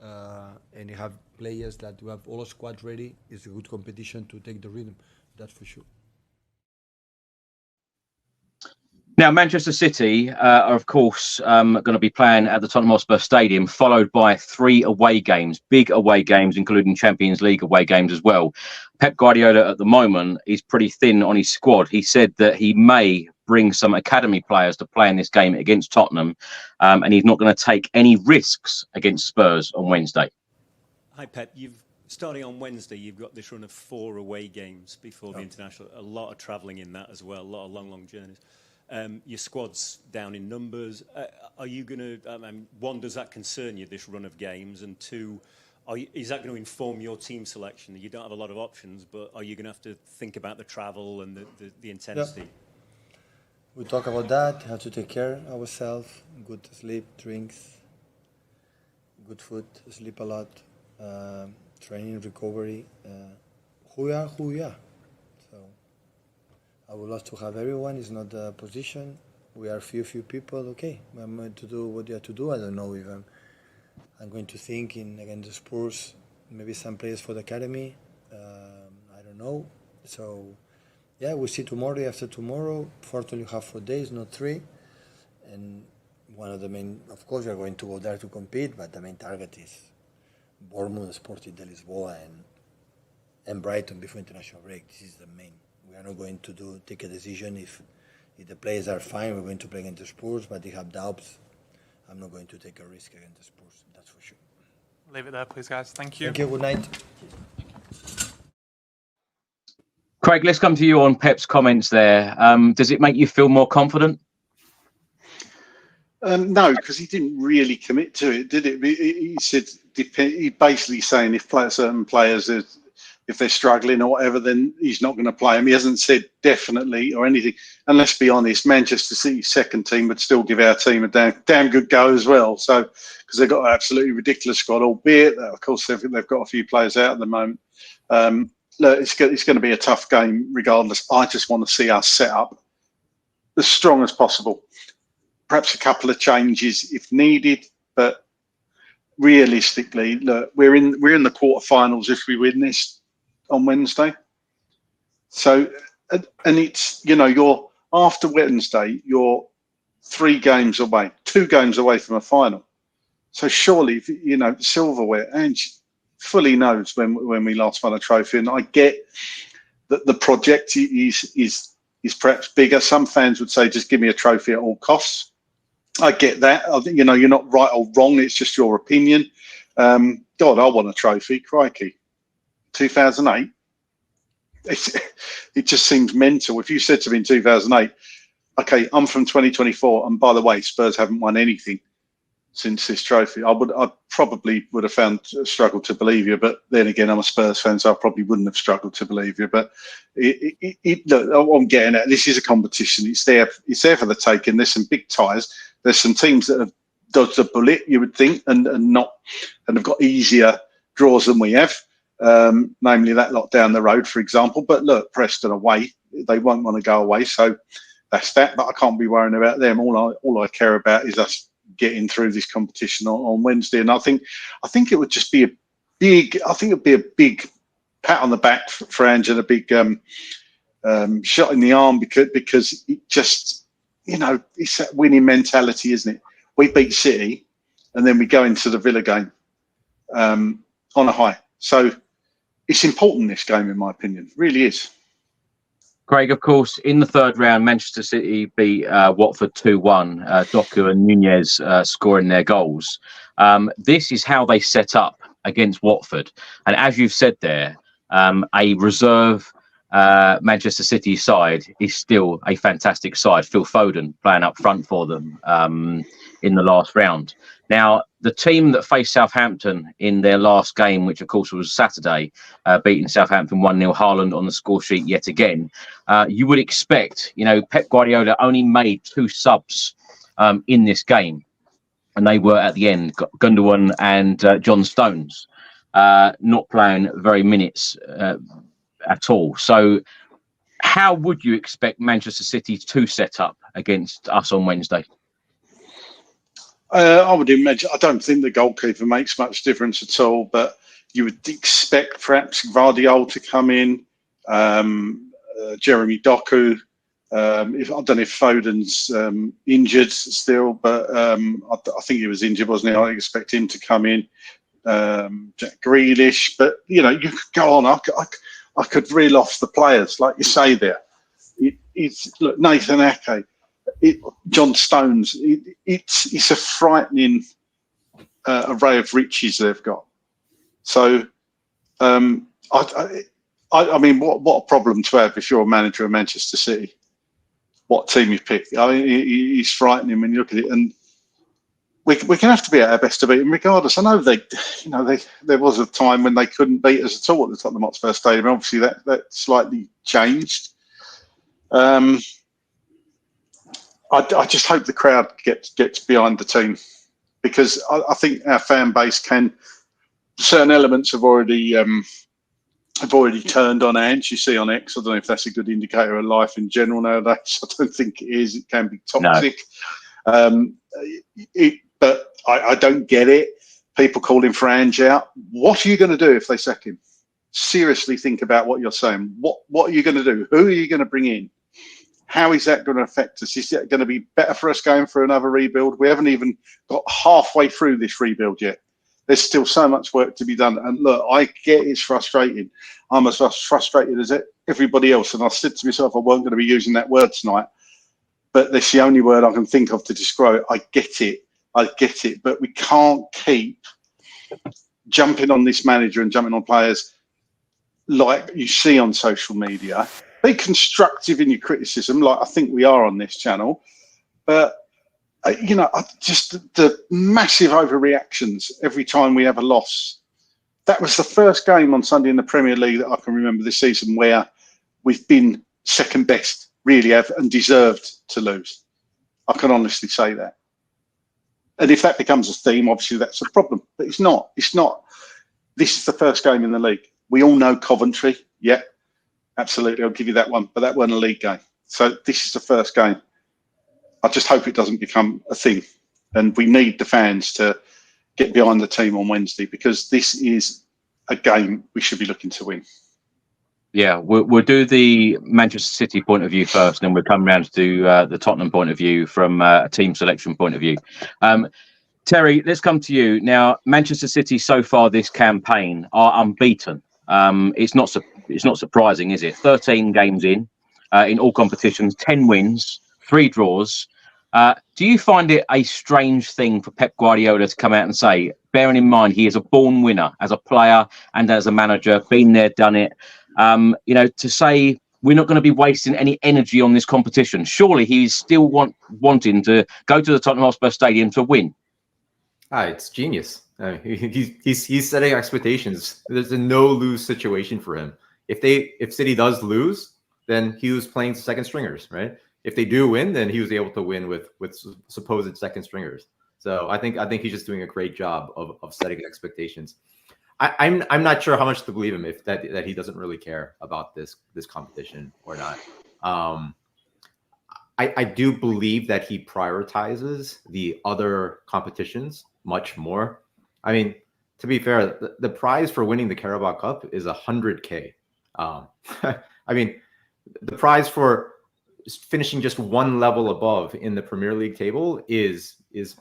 and you have players that you have all a squad ready. It's a good competition to take the rhythm. That's for sure. Now, Manchester City are, of course, going to be playing at the Tottenham Hotspur Stadium, followed by 3 away games, big away games, including Champions League away games as well. Pep Guardiola at the moment is pretty thin on his squad. He said that he may bring some academy players to play in this game against Tottenham, and he's not going to take any risks against Spurs on Wednesday. Hi, Pep. Starting on Wednesday, you've got this run of 4 away games before the international. A lot of travelling in that as well, a lot of long journeys. Your squad's down in numbers. Are you going to, one, does that concern you, this run of games? And 2, is that going to inform your team selection? You don't have a lot of options, but are you going to have to think about the travel and the intensity? Yeah. We talk about that, how to take care of ourselves, good sleep, drinks, good food, sleep a lot, training, recovery. Who we are. So I would love to have everyone. It's not a position. We are few people. Okay, I'm going to do what you have to do. I don't know if I'm going to think against the Spurs, maybe some players for the academy. I don't know. So yeah, we'll see tomorrow, day after tomorrow. Fortunately, you have 4 days, not 3. And one of the main, of course, we are going to go there to compete, but the main target is Bournemouth, Sporting de Lisboa, and Brighton before international break. This is the main. We are not going to take a decision if the players are fine. We're going to play against the Spurs, but they have doubts. I'm not going to take a risk against the Spurs. That's for sure. Leave it there, please, guys. Thank you. Thank you. Good night. Craig, let's come to you on Pep's comments there. Does it make you feel more confident? No, because he didn't really commit to it, did it? He said he basically saying if certain players, if they're struggling or whatever, then he's not going to play them. He hasn't said definitely or anything. And let's be honest, Manchester City's second team would still give our team a damn good go as well. So because they've got an absolutely ridiculous squad, albeit of course they've got a few players out at the moment. Look, it's going to be a tough game regardless. I just want to see us set up as strong as possible. Perhaps a couple of changes if needed, but realistically, look, we're in the quarterfinals if we win this on Wednesday. So, and it's, you're after Wednesday, you're 2 games away from a final. So surely, silverware, and fully knows when we last won a trophy. And I get that the project is perhaps bigger. Some fans would say, just give me a trophy at all costs. I get that. I think, you're not right or wrong. It's just your opinion. God, I want a trophy. Crikey. 2008. It just seems mental. If you said to me in 2008, okay, I'm from 2024, and by the way, Spurs haven't won anything since this trophy, I probably would have struggled to believe you. But then again, I'm a Spurs fan, so I probably wouldn't have struggled to believe you. But look, I'm getting at, this is a competition. It's there for the taking. There's some big ties. There's some teams that have dodged a bullet, you would think, and have got easier draws than we have. Namely that lot down the road, for example. But look, Preston away, they won't want to go away, so that's that. But I can't be worrying about them. All I care about is us getting through this competition on Wednesday. And I think it would just be a big pat on the back for Ange, and a big shot in the arm because it just, it's that winning mentality, isn't it? We beat City, and then we go into the Villa game on a high. So it's important, this game, in my opinion. It really is. Craig, of course, in the third round, Manchester City beat Watford 2-1. Doku and Nunez scoring their goals. This is how they set up against Watford. And as you've said there, a reserve Manchester City side is still a fantastic side. Phil Foden playing up front for them in the last round. Now, the team that faced Southampton in their last game, which of course was Saturday, beating Southampton 1-0, Haaland on the score sheet yet again, you would expect, Pep Guardiola only made 2 subs in this game. And they were at the end, Gundogan and John Stones, not playing very minutes at all. So how would you expect Manchester City to set up against us on Wednesday? I would imagine, I don't think the goalkeeper makes much difference at all, but you would expect perhaps Gvardiol to come in, Jeremy Doku. I don't know if Foden's injured still, but I think he was injured, wasn't he? I expect him to come in. Jack Grealish, but you could go on. I could reel off the players, like you say there. Look, Nathan Ake, John Stones. It's a frightening array of riches they've got. So, I mean, what a problem to have if you're a manager of Manchester City. What team you pick? I mean, he's frightening when you look at it, and we're going to have to be at our best to beat him, regardless. I know there was a time when they couldn't beat us at all at the Tottenham Hotspur Stadium. Obviously, that slightly changed. I just hope the crowd gets behind the team, because I think our fan base certain elements have already turned on Ange. You see on X, I don't know if that's a good indicator of life in general nowadays. I don't think it is. It can be toxic. No. But I don't get it. People calling for Ange out. What are you going to do if they sack him? Seriously, think about what you're saying. What are you going to do? Who are you going to bring in? How is that going to affect us? Is it going to be better for us going for another rebuild? We haven't even got halfway through this rebuild yet. There's still so much work to be done. And look, I get it's frustrating. I'm as frustrated as everybody else. And I said to myself, I wasn't going to be using that word tonight. But that's the only word I can think of to describe it. I get it. But we can't keep jumping on this manager and jumping on players like you see on social media. Be constructive in your criticism, like I think we are on this channel. But, just the massive overreactions every time we have a loss. That was the first game on Sunday in the Premier League that I can remember this season where we've been second best, really have, and deserved to lose. I can honestly say that. And if that becomes a theme, obviously that's a problem. But it's not. This is the first game in the league. We all know Coventry. Yeah, absolutely. I'll give you that one. But that wasn't a league game. So this is the first game. I just hope it doesn't become a thing. And we need the fans to get behind the team on Wednesday, because this is a game we should be looking to win. Yeah, we'll do the Manchester City point of view first, and then we'll come around to do the Tottenham point of view from a team selection point of view. Terry, let's come to you now. Manchester City so far this campaign are unbeaten. It's not surprising, is it? 13 games in all competitions, 10 wins, 3 draws. Do you find it a strange thing for Pep Guardiola to come out and say, bearing in mind he is a born winner as a player and as a manager, been there, done it, to say we're not going to be wasting any energy on this competition? Surely he's still wanting to go to the Tottenham Hotspur Stadium to win. It's genius. He's setting expectations. There's a no-lose situation for him. If City does lose, then he was playing second stringers, right? If they do win, then he was able to win with supposed second stringers. So I think he's just doing a great job of setting expectations. I'm not sure how much to believe him if that he doesn't really care about this competition or not. I do believe that he prioritizes the other competitions much more. I mean, to be fair, the prize for winning the Carabao Cup is $100K. I mean, the prize for finishing just one level above in the Premier League table is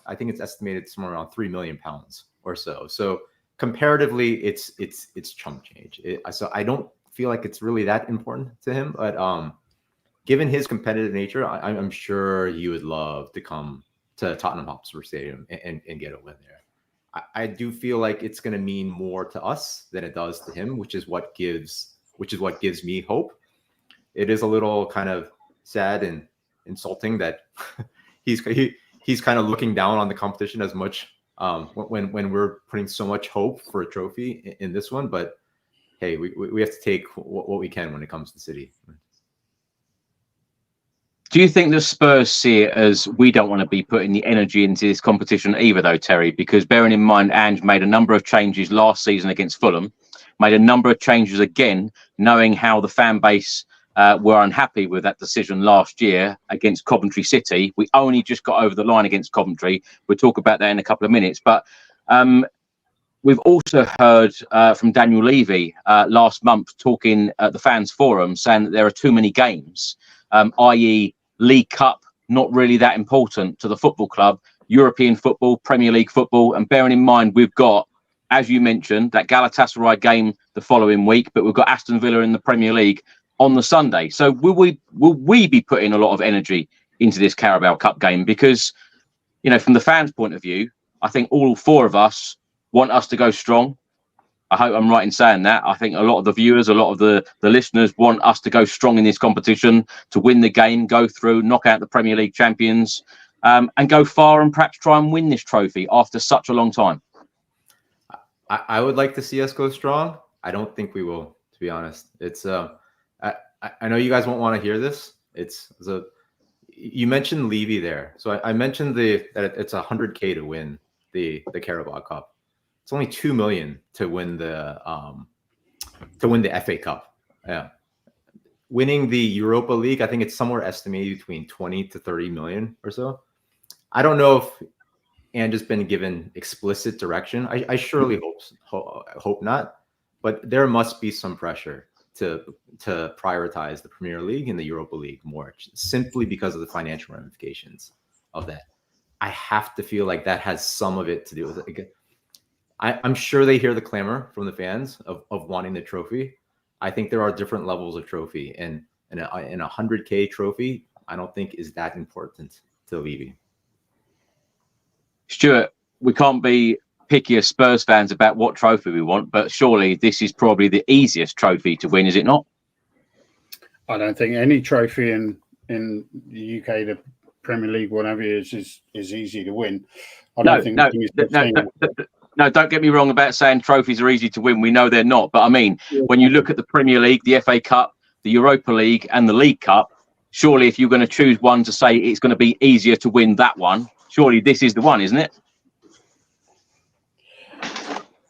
I think it's estimated somewhere around £3 million or so. So comparatively, it's chump change. So I don't feel like it's really that important to him. But given his competitive nature, I'm sure he would love to come to Tottenham Hotspur Stadium and get a win there. I do feel like it's going to mean more to us than it does to him, which is what gives me hope. It is a little kind of sad and insulting that he's kind of looking down on the competition as much when we're putting so much hope for a trophy in this one. But hey, we have to take what we can when it comes to City. Do you think the Spurs see it as we don't want to be putting the energy into this competition either, though, Terry? Because bearing in mind, Ange made a number of changes last season against Fulham, made a number of changes again, knowing how the fan base were unhappy with that decision last year against Coventry City. We only just got over the line against Coventry. We'll talk about that in a couple of minutes. But we've also heard from Daniel Levy last month talking at the fans forum, saying that there are too many games, i.e. League Cup, not really that important to the football club, European football, Premier League football. And bearing in mind, we've got, as you mentioned, that Galatasaray game the following week, but we've got Aston Villa in the Premier League on the Sunday. So will we be putting a lot of energy into this Carabao Cup game? Because, from the fans' point of view, I think all 4 of us want us to go strong. I hope I'm right in saying that. I think a lot of the viewers, a lot of the listeners want us to go strong in this competition, to win the game, go through, knock out the Premier League champions, and go far and perhaps try and win this trophy after such a long time. I would like to see us go strong. I don't think we will, to be honest. It's I know you guys won't want to hear this. You mentioned Levy there, so I mentioned that it's $100K to win the Carabao Cup. It's only $2 million to win the FA Cup. Yeah, winning the Europa League, I think it's somewhere estimated between 20 to 30 million or so. I don't know if Ange has been given explicit direction. I surely hope not, but there must be some pressure to prioritize the Premier League and the Europa League more, simply because of the financial ramifications of that. I have to feel like that has some of it to do with it. I'm sure they hear the clamor from the fans of wanting the trophy. I think there are different levels of trophy, and a 100K trophy, I don't think is that important to Levy. Stuart, we can't be picky as Spurs fans about what trophy we want, but surely this is probably the easiest trophy to win, is it not? I don't think any trophy in the UK, the Premier League, whatever it is easy to win. No, don't get me wrong about saying trophies are easy to win. We know they're not. But I mean, when you look at the Premier League, the FA Cup, the Europa League and the League Cup, surely if you're going to choose one to say it's going to be easier to win that one, surely this is the one, isn't it?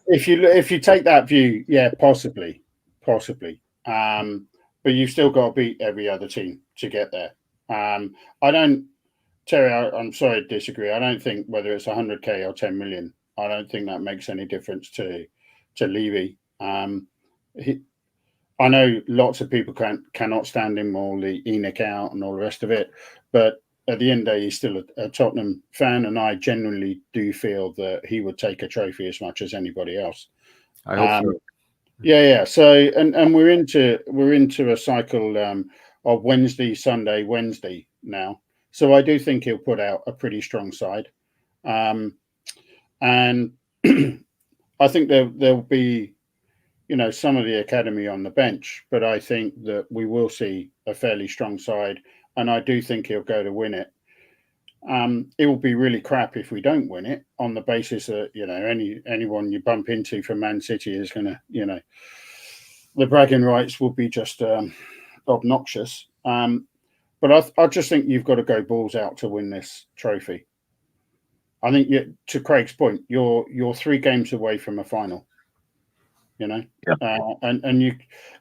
If you take that view, yeah, possibly. But you've still got to beat every other team to get there. Terry, I'm sorry to disagree. I don't think whether it's 100K or 10 million I don't think that makes any difference to Levy. I know lots of people cannot stand him, all the Enoch out and all the rest of it, but at the end of the day, he's still a Tottenham fan, and I genuinely do feel that he would take a trophy as much as anybody else. I hope so. Yeah. So, and we're into a cycle of Wednesday, Sunday, Wednesday now. So I do think he'll put out a pretty strong side, and I think there'll be, some of the academy on the bench, but I think that we will see a fairly strong side, and I do think he'll go to win it. It will be really crap if we don't win it, on the basis that anyone you bump into from Man City is going to, the bragging rights will be just obnoxious. But I just think you've got to go balls out to win this trophy. I think, to Craig's point, you're 3 games away from a final. And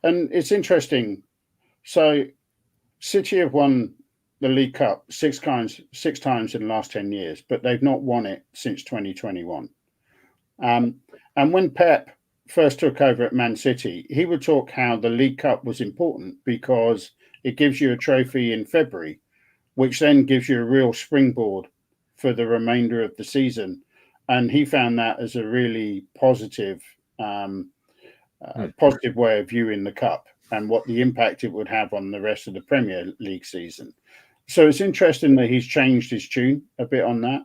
it's interesting. So City have won the League Cup 6 times in the last 10 years, but they've not won it since 2021. And when Pep first took over at Man City, he would talk how the League Cup was important because it gives you a trophy in February, which then gives you a real springboard for the remainder of the season. And he found that as a really positive way of viewing the Cup and what the impact it would have on the rest of the Premier League season. So it's interesting that he's changed his tune a bit on that.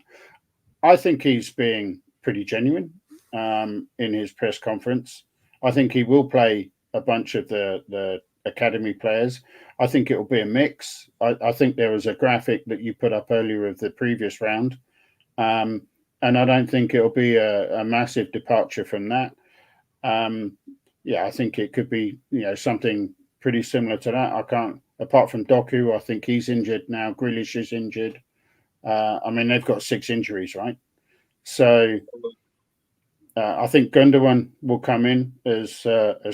I think he's being pretty genuine in his press conference. I think he will play a bunch of the academy players. I think it will be a mix. I think there was a graphic that you put up earlier of the previous round, and I don't think it'll be a massive departure from that. I think it could be something pretty similar to that. Apart from Doku, I think he's injured now. Grealish is injured. They've got 6 injuries, right? So I think Gundogan will come in, as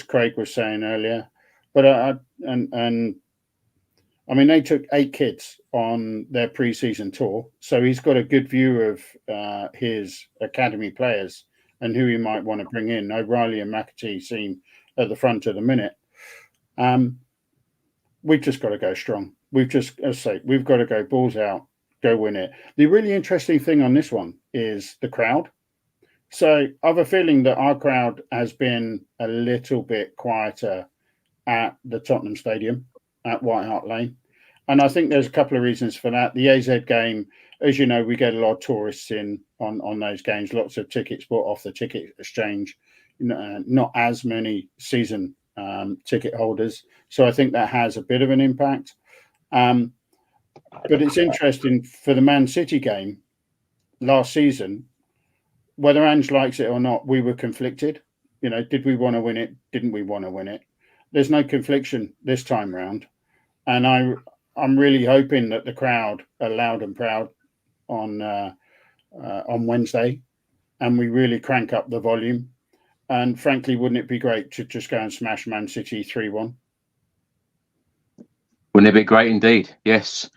Craig was saying earlier. But they took 8 kids on their pre-season tour, so he's got a good view of his academy players and who he might want to bring in. O'Reilly and McAtee seem at the front of the minute. We've just got to go strong. We've got to go balls out, go win it. The really interesting thing on this one is the crowd. So I have a feeling that our crowd has been a little bit quieter at the Tottenham Stadium at White Hart Lane. And I think there's a couple of reasons for that. The AZ game, as you know, we get a lot of tourists in on those games, lots of tickets bought off the ticket exchange, not as many season ticket holders. So I think that has a bit of an impact. But it's interesting for the Man City game last season, whether Ange likes it or not, we were conflicted. Did we want to win it? Didn't we want to win it? There's no confliction this time round. And I'm really hoping that the crowd are loud and proud on Wednesday, and we really crank up the volume. And frankly, wouldn't it be great to just go and smash Man City 3-1? Wouldn't it be great indeed? Yes.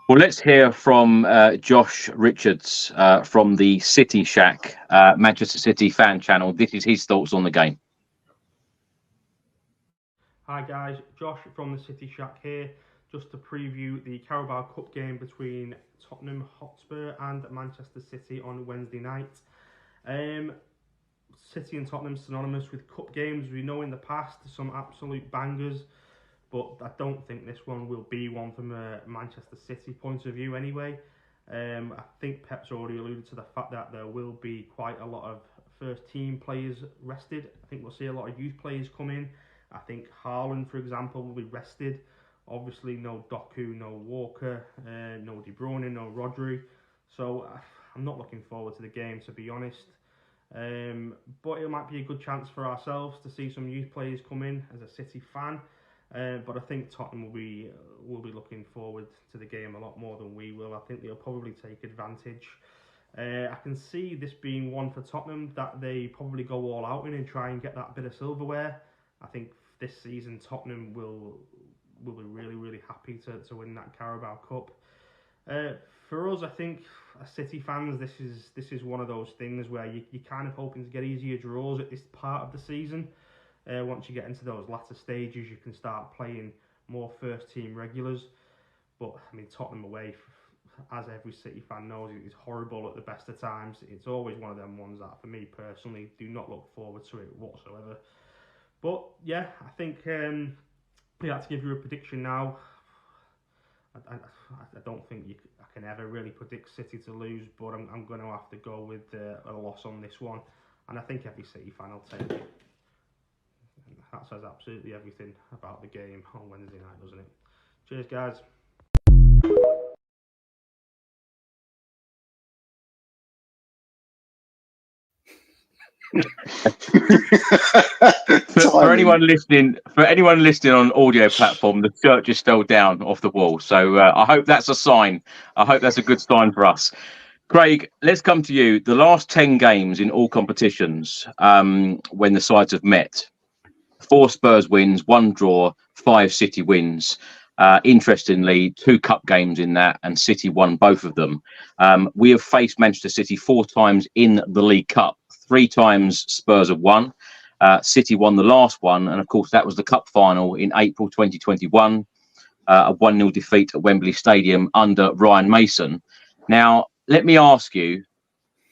Well, let's hear from Josh Richards from the City Shack, Manchester City fan channel. This is his thoughts on the game. Hi guys, Josh from the City Shack here, just to preview the Carabao Cup game between Tottenham Hotspur and Manchester City on Wednesday night. City and Tottenham synonymous with cup games. We know in the past some absolute bangers, but I don't think this one will be one from a Manchester City point of view anyway. I think Pep's already alluded to the fact that there will be quite a lot of first team players rested. I think we'll see a lot of youth players come in. I think Haaland, for example, will be rested. Obviously, no Doku, no Walker, no De Bruyne, no Rodri. So I'm not looking forward to the game, to be honest. But it might be a good chance for ourselves to see some youth players come in as a City fan. But I think Tottenham will be looking forward to the game a lot more than we will. I think they'll probably take advantage. I can see this being one for Tottenham that they probably go all out in and try and get that bit of silverware. I think this season Tottenham will be really, really happy to win that Carabao Cup. For us, I think as City fans, this is one of those things where you're kind of hoping to get easier draws at this part of the season. Once you get into those latter stages, you can start playing more first-team regulars. But I mean, Tottenham away, as every City fan knows, it's horrible at the best of times. It's always one of them ones that, for me personally, do not look forward to it whatsoever. But yeah, I think we have to give you a prediction now. I don't think I can ever really predict City to lose, but I'm going to have to go with a loss on this one. And I think every City fan will take it. And that says absolutely everything about the game on Wednesday night, doesn't it? Cheers, guys. for anyone listening on audio platform, the shirt just fell down off the wall. So I hope that's a sign. I hope that's a good sign for us. Craig, let's come to you. The last 10 games in all competitions, when the sides have met, 4 Spurs wins, 1 draw, 5 City wins. Interestingly, 2 cup games in that, and City won both of them. We have faced Manchester City 4 times in the League Cup. 3 times Spurs have won. City won the last one, and of course that was the cup final in April 2021, a 1-0 defeat at Wembley Stadium under Ryan Mason. Now, let me ask you,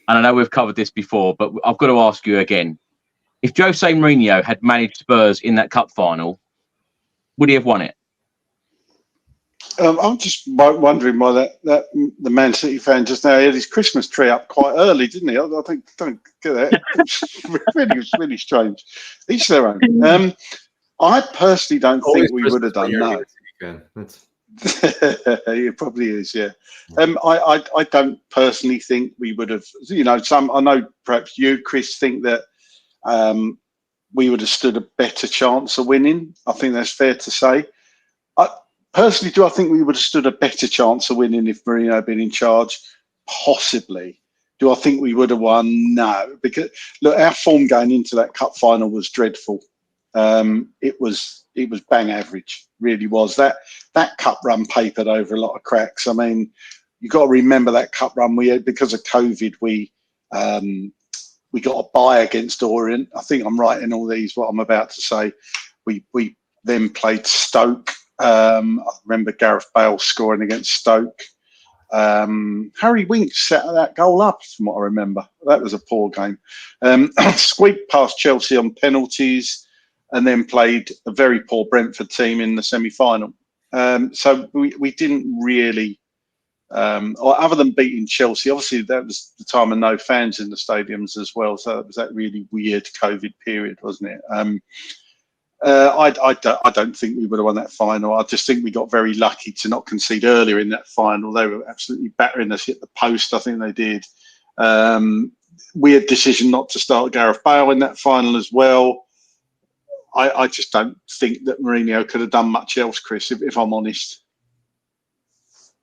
and I know we've covered this before, but I've got to ask you again. If Jose Mourinho had managed Spurs in that cup final, would he have won it? I'm just wondering why that the Man City fan just now had his Christmas tree up quite early, didn't he? I think, don't get that. It's really strange. Each their own. I personally don't think we would have done no. It probably is, yeah. I don't personally think we would have. I know perhaps you, Chris, think that we would have stood a better chance of winning. I think that's fair to say. Personally, do I think we would have stood a better chance of winning if Mourinho had been in charge? Possibly. Do I think we would have won? No. Because, look, our form going into that cup final was dreadful. It was bang average, really was. That cup run papered over a lot of cracks. I mean, you've got to remember that cup run we had because of COVID. We got a bye against Orient. I think I'm right in all these, what I'm about to say. We then played Stoke. I remember Gareth Bale scoring against Stoke. Harry Winks set that goal up, from what I remember. That was a poor game. Squeaked past Chelsea on penalties, and then played a very poor Brentford team in the semi-final. So we didn't really, or other than beating Chelsea, obviously that was the time of no fans in the stadiums as well. So it was that really weird COVID period, wasn't it? I don't think we would have won that final. I just think we got very lucky to not concede earlier in that final. They were absolutely battering us, hit the post. I think they did. Weird decision not to start Gareth Bale in that final as well. I just don't think that Mourinho could have done much else, Chris, if I'm honest.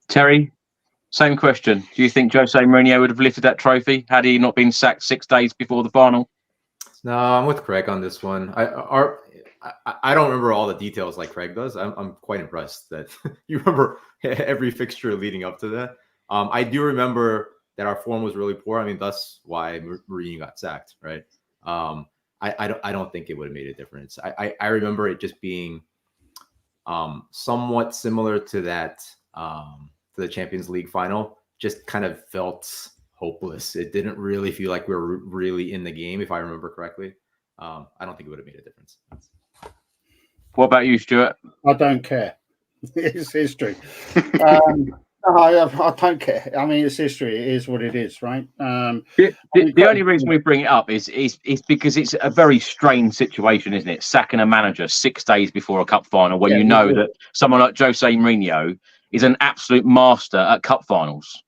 Terry, same question. Do you think Jose Mourinho would have lifted that trophy had he not been sacked 6 days before the final? No, I'm with Craig on this one. I don't remember all the details like Craig does. I'm quite impressed that you remember every fixture leading up to that. I do remember that our form was really poor. I mean, that's why Mourinho got sacked, right? I don't think it would have made a difference. I remember it just being somewhat similar to that to the Champions League final. Just kind of felt hopeless. It didn't really feel like we were really in the game, if I remember correctly. I don't think it would have made a difference. What about you, Stuart? I don't care. It's history. I don't care. I mean, it's history. It is what it is, right? The only reason we bring it up is because it's a very strange situation, isn't it? Sacking a manager 6 days before a cup final when you know that someone like Jose Mourinho is an absolute master at cup finals.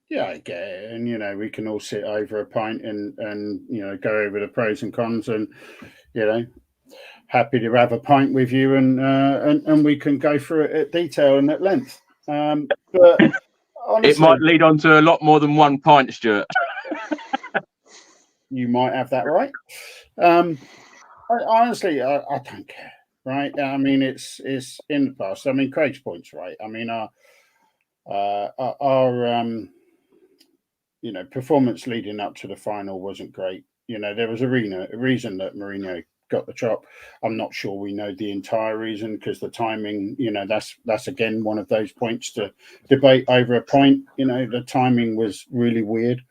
Yeah, I get it. And, we can all sit over a pint and go over the pros and cons and, happy to have a pint with you and we can go through it at detail and at length. But honestly, it might lead on to a lot more than 1 pint, Stuart. You might have that right. Honestly, I don't care. right? I mean, it's in the past. I mean, Craig's point's right. I mean, our performance leading up to the final wasn't great. There was a reason that Mourinho got the chop. I'm not sure we know the entire reason, because the timing, that's again one of those points to debate over a point. The timing was really weird.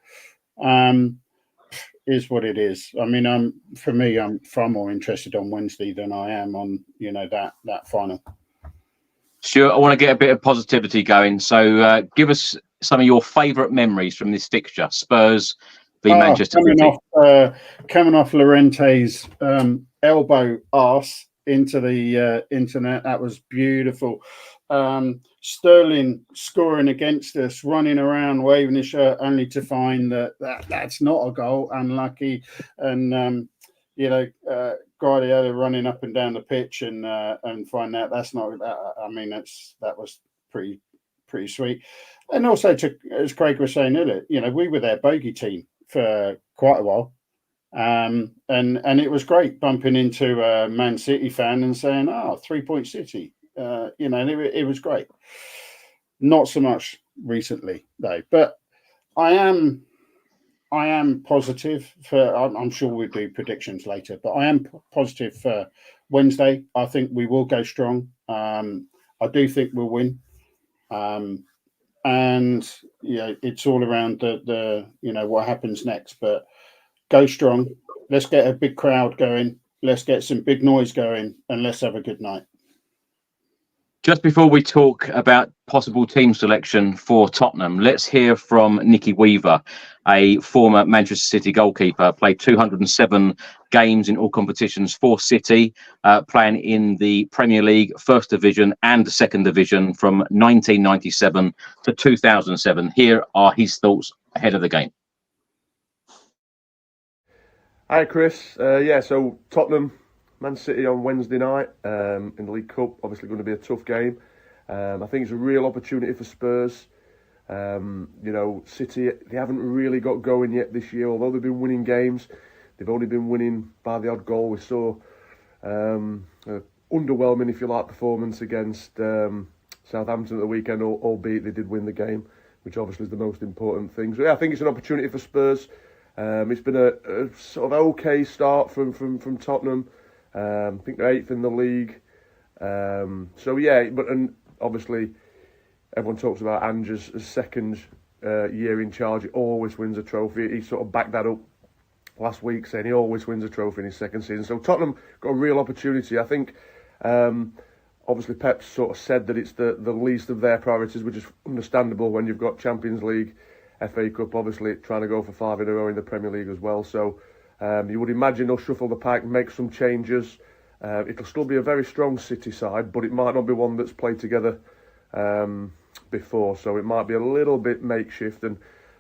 Is what it is. I mean, for me, I'm far more interested on Wednesday than I am on that final. Stuart, I want to get a bit of positivity going. So give us some of your favourite memories from this fixture. Spurs v Manchester City. Coming off Llorente's elbow arse into the internet, that was beautiful. Sterling scoring against us, running around waving his shirt, only to find that's not a goal. Unlucky. And Guardiola running up and down the pitch and find out that's not that. I mean, that was pretty sweet. And also, as Craig was saying earlier, we were their bogey team for quite a while. And it was great bumping into a Man City fan and saying, 3-point City. It was great. Not so much recently though, but I am positive for. I'm sure we'll do predictions later, but I am positive for Wednesday. I think we will go strong. I do think we'll win. And it's all around the what happens next. But go strong. Let's get a big crowd going. Let's get some big noise going, and let's have a good night. Just before we talk about possible team selection for Tottenham, let's hear from Nicky Weaver, a former Manchester City goalkeeper, played 207 games in all competitions for City, playing in the Premier League, First Division and the Second Division from 1997 to 2007. Here are his thoughts ahead of the game. Hi, Chris. So Tottenham, Man City on Wednesday night in the League Cup. Obviously going to be a tough game. I think it's a real opportunity for Spurs. City, they haven't really got going yet this year. Although they've been winning games, they've only been winning by the odd goal. We saw underwhelming, if you like, performance against Southampton at the weekend, albeit they did win the game, which obviously is the most important thing. So I think it's an opportunity for Spurs. It's been a sort of okay start from Tottenham. I think they're 8th in the league. And obviously everyone talks about Ange's second year in charge. He always wins a trophy. He sort of backed that up last week, saying he always wins a trophy in his second season. So Tottenham got a real opportunity. I think obviously Pep sort of said that it's the least of their priorities, which is understandable when you've got Champions League, FA Cup, obviously trying to go for 5 in a row in the Premier League as well. So you would imagine they'll shuffle the pack, make some changes. It'll still be a very strong City side, but it might not be one that's played together before. So it might be a little bit makeshift. And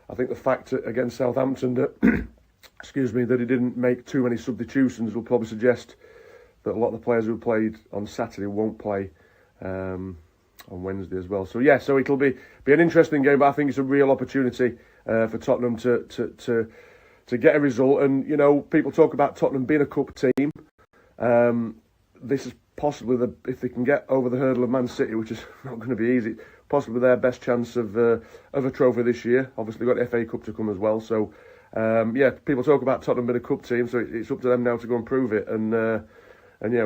I think the fact against Southampton that, that he didn't make too many substitutions will probably suggest that a lot of the players who played on Saturday won't play on Wednesday as well. So it'll be an interesting game, but I think it's a real opportunity for Tottenham to get a result. And people talk about Tottenham being a cup team. This is possibly if they can get over the hurdle of Man City, which is not going to be easy, possibly their best chance of a trophy this year. Obviously, they've got the FA Cup to come as well. So people talk about Tottenham being a cup team, so it's up to them now to go and prove it. And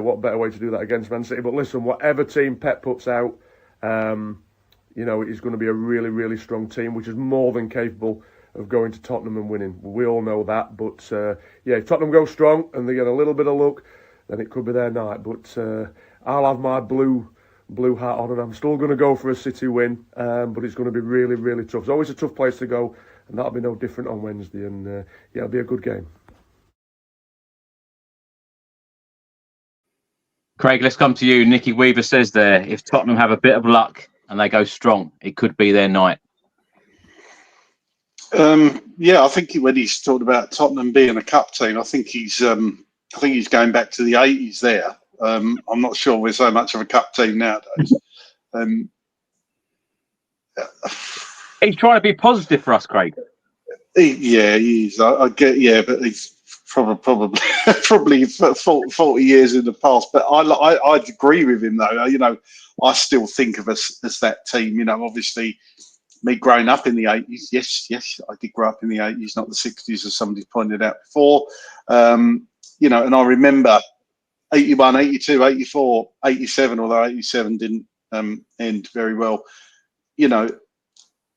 what better way to do that against Man City? But listen, whatever team Pep puts out, it's going to be a really, really strong team, which is more than capable of going to Tottenham and winning. We all know that. But if Tottenham go strong and they get a little bit of luck, then it could be their night. But I'll have my blue hat on, and I'm still going to go for a City win. But it's going to be really, really tough. It's always a tough place to go, and that'll be no different on Wednesday. And it'll be a good game. Craig, let's come to you. Nicky Weaver says there, if Tottenham have a bit of luck and they go strong, it could be their night. I think when he's talked about Tottenham being a cup team, I think he's going back to the 80s there. I'm not sure we're so much of a cup team nowadays. He's trying to be positive for us, Craig. He is. I get, but probably probably 40 years in the past. But I'd agree with him though. You know, I still think of us as that team. You know, obviously me growing up in the 80s. Yes, I did grow up in the 80s, not the 60s, as somebody pointed out before. You know, and I remember 81, 82, 84, 87, although 87 didn't end very well. You know,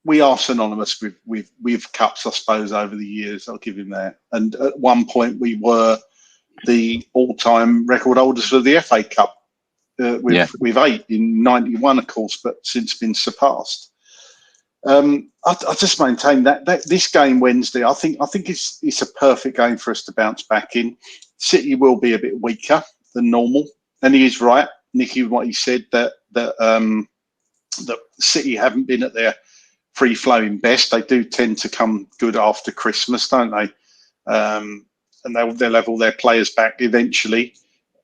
we are synonymous with cups, I suppose, over the years. I'll give him that. And at one point, we were the all-time record holders for the FA Cup with 8 in 91, of course, but since been surpassed. I just maintain that this game Wednesday, I think it's a perfect game for us to bounce back in. City will be a bit weaker than normal, and he is right, Nicky, what he said that City haven't been at their free-flowing best. They do tend to come good after Christmas, don't they? And they'll have all their players back eventually,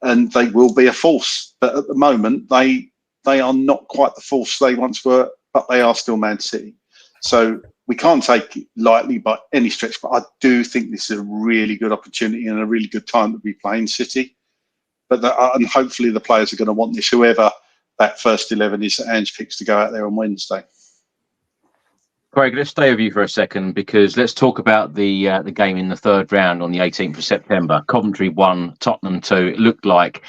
and they will be a force. But at the moment, they are not quite the force they once were, but they are still Man City. So we can't take it lightly by any stretch, but I do think this is a really good opportunity and a really good time to be playing City. But and hopefully the players are going to want this, whoever that first 11 is that Ange picks to go out there on Wednesday. Craig, let's stay with you for a second, because let's talk about the game in the third round on the 18th of September. Coventry 1, Tottenham 2. It looked like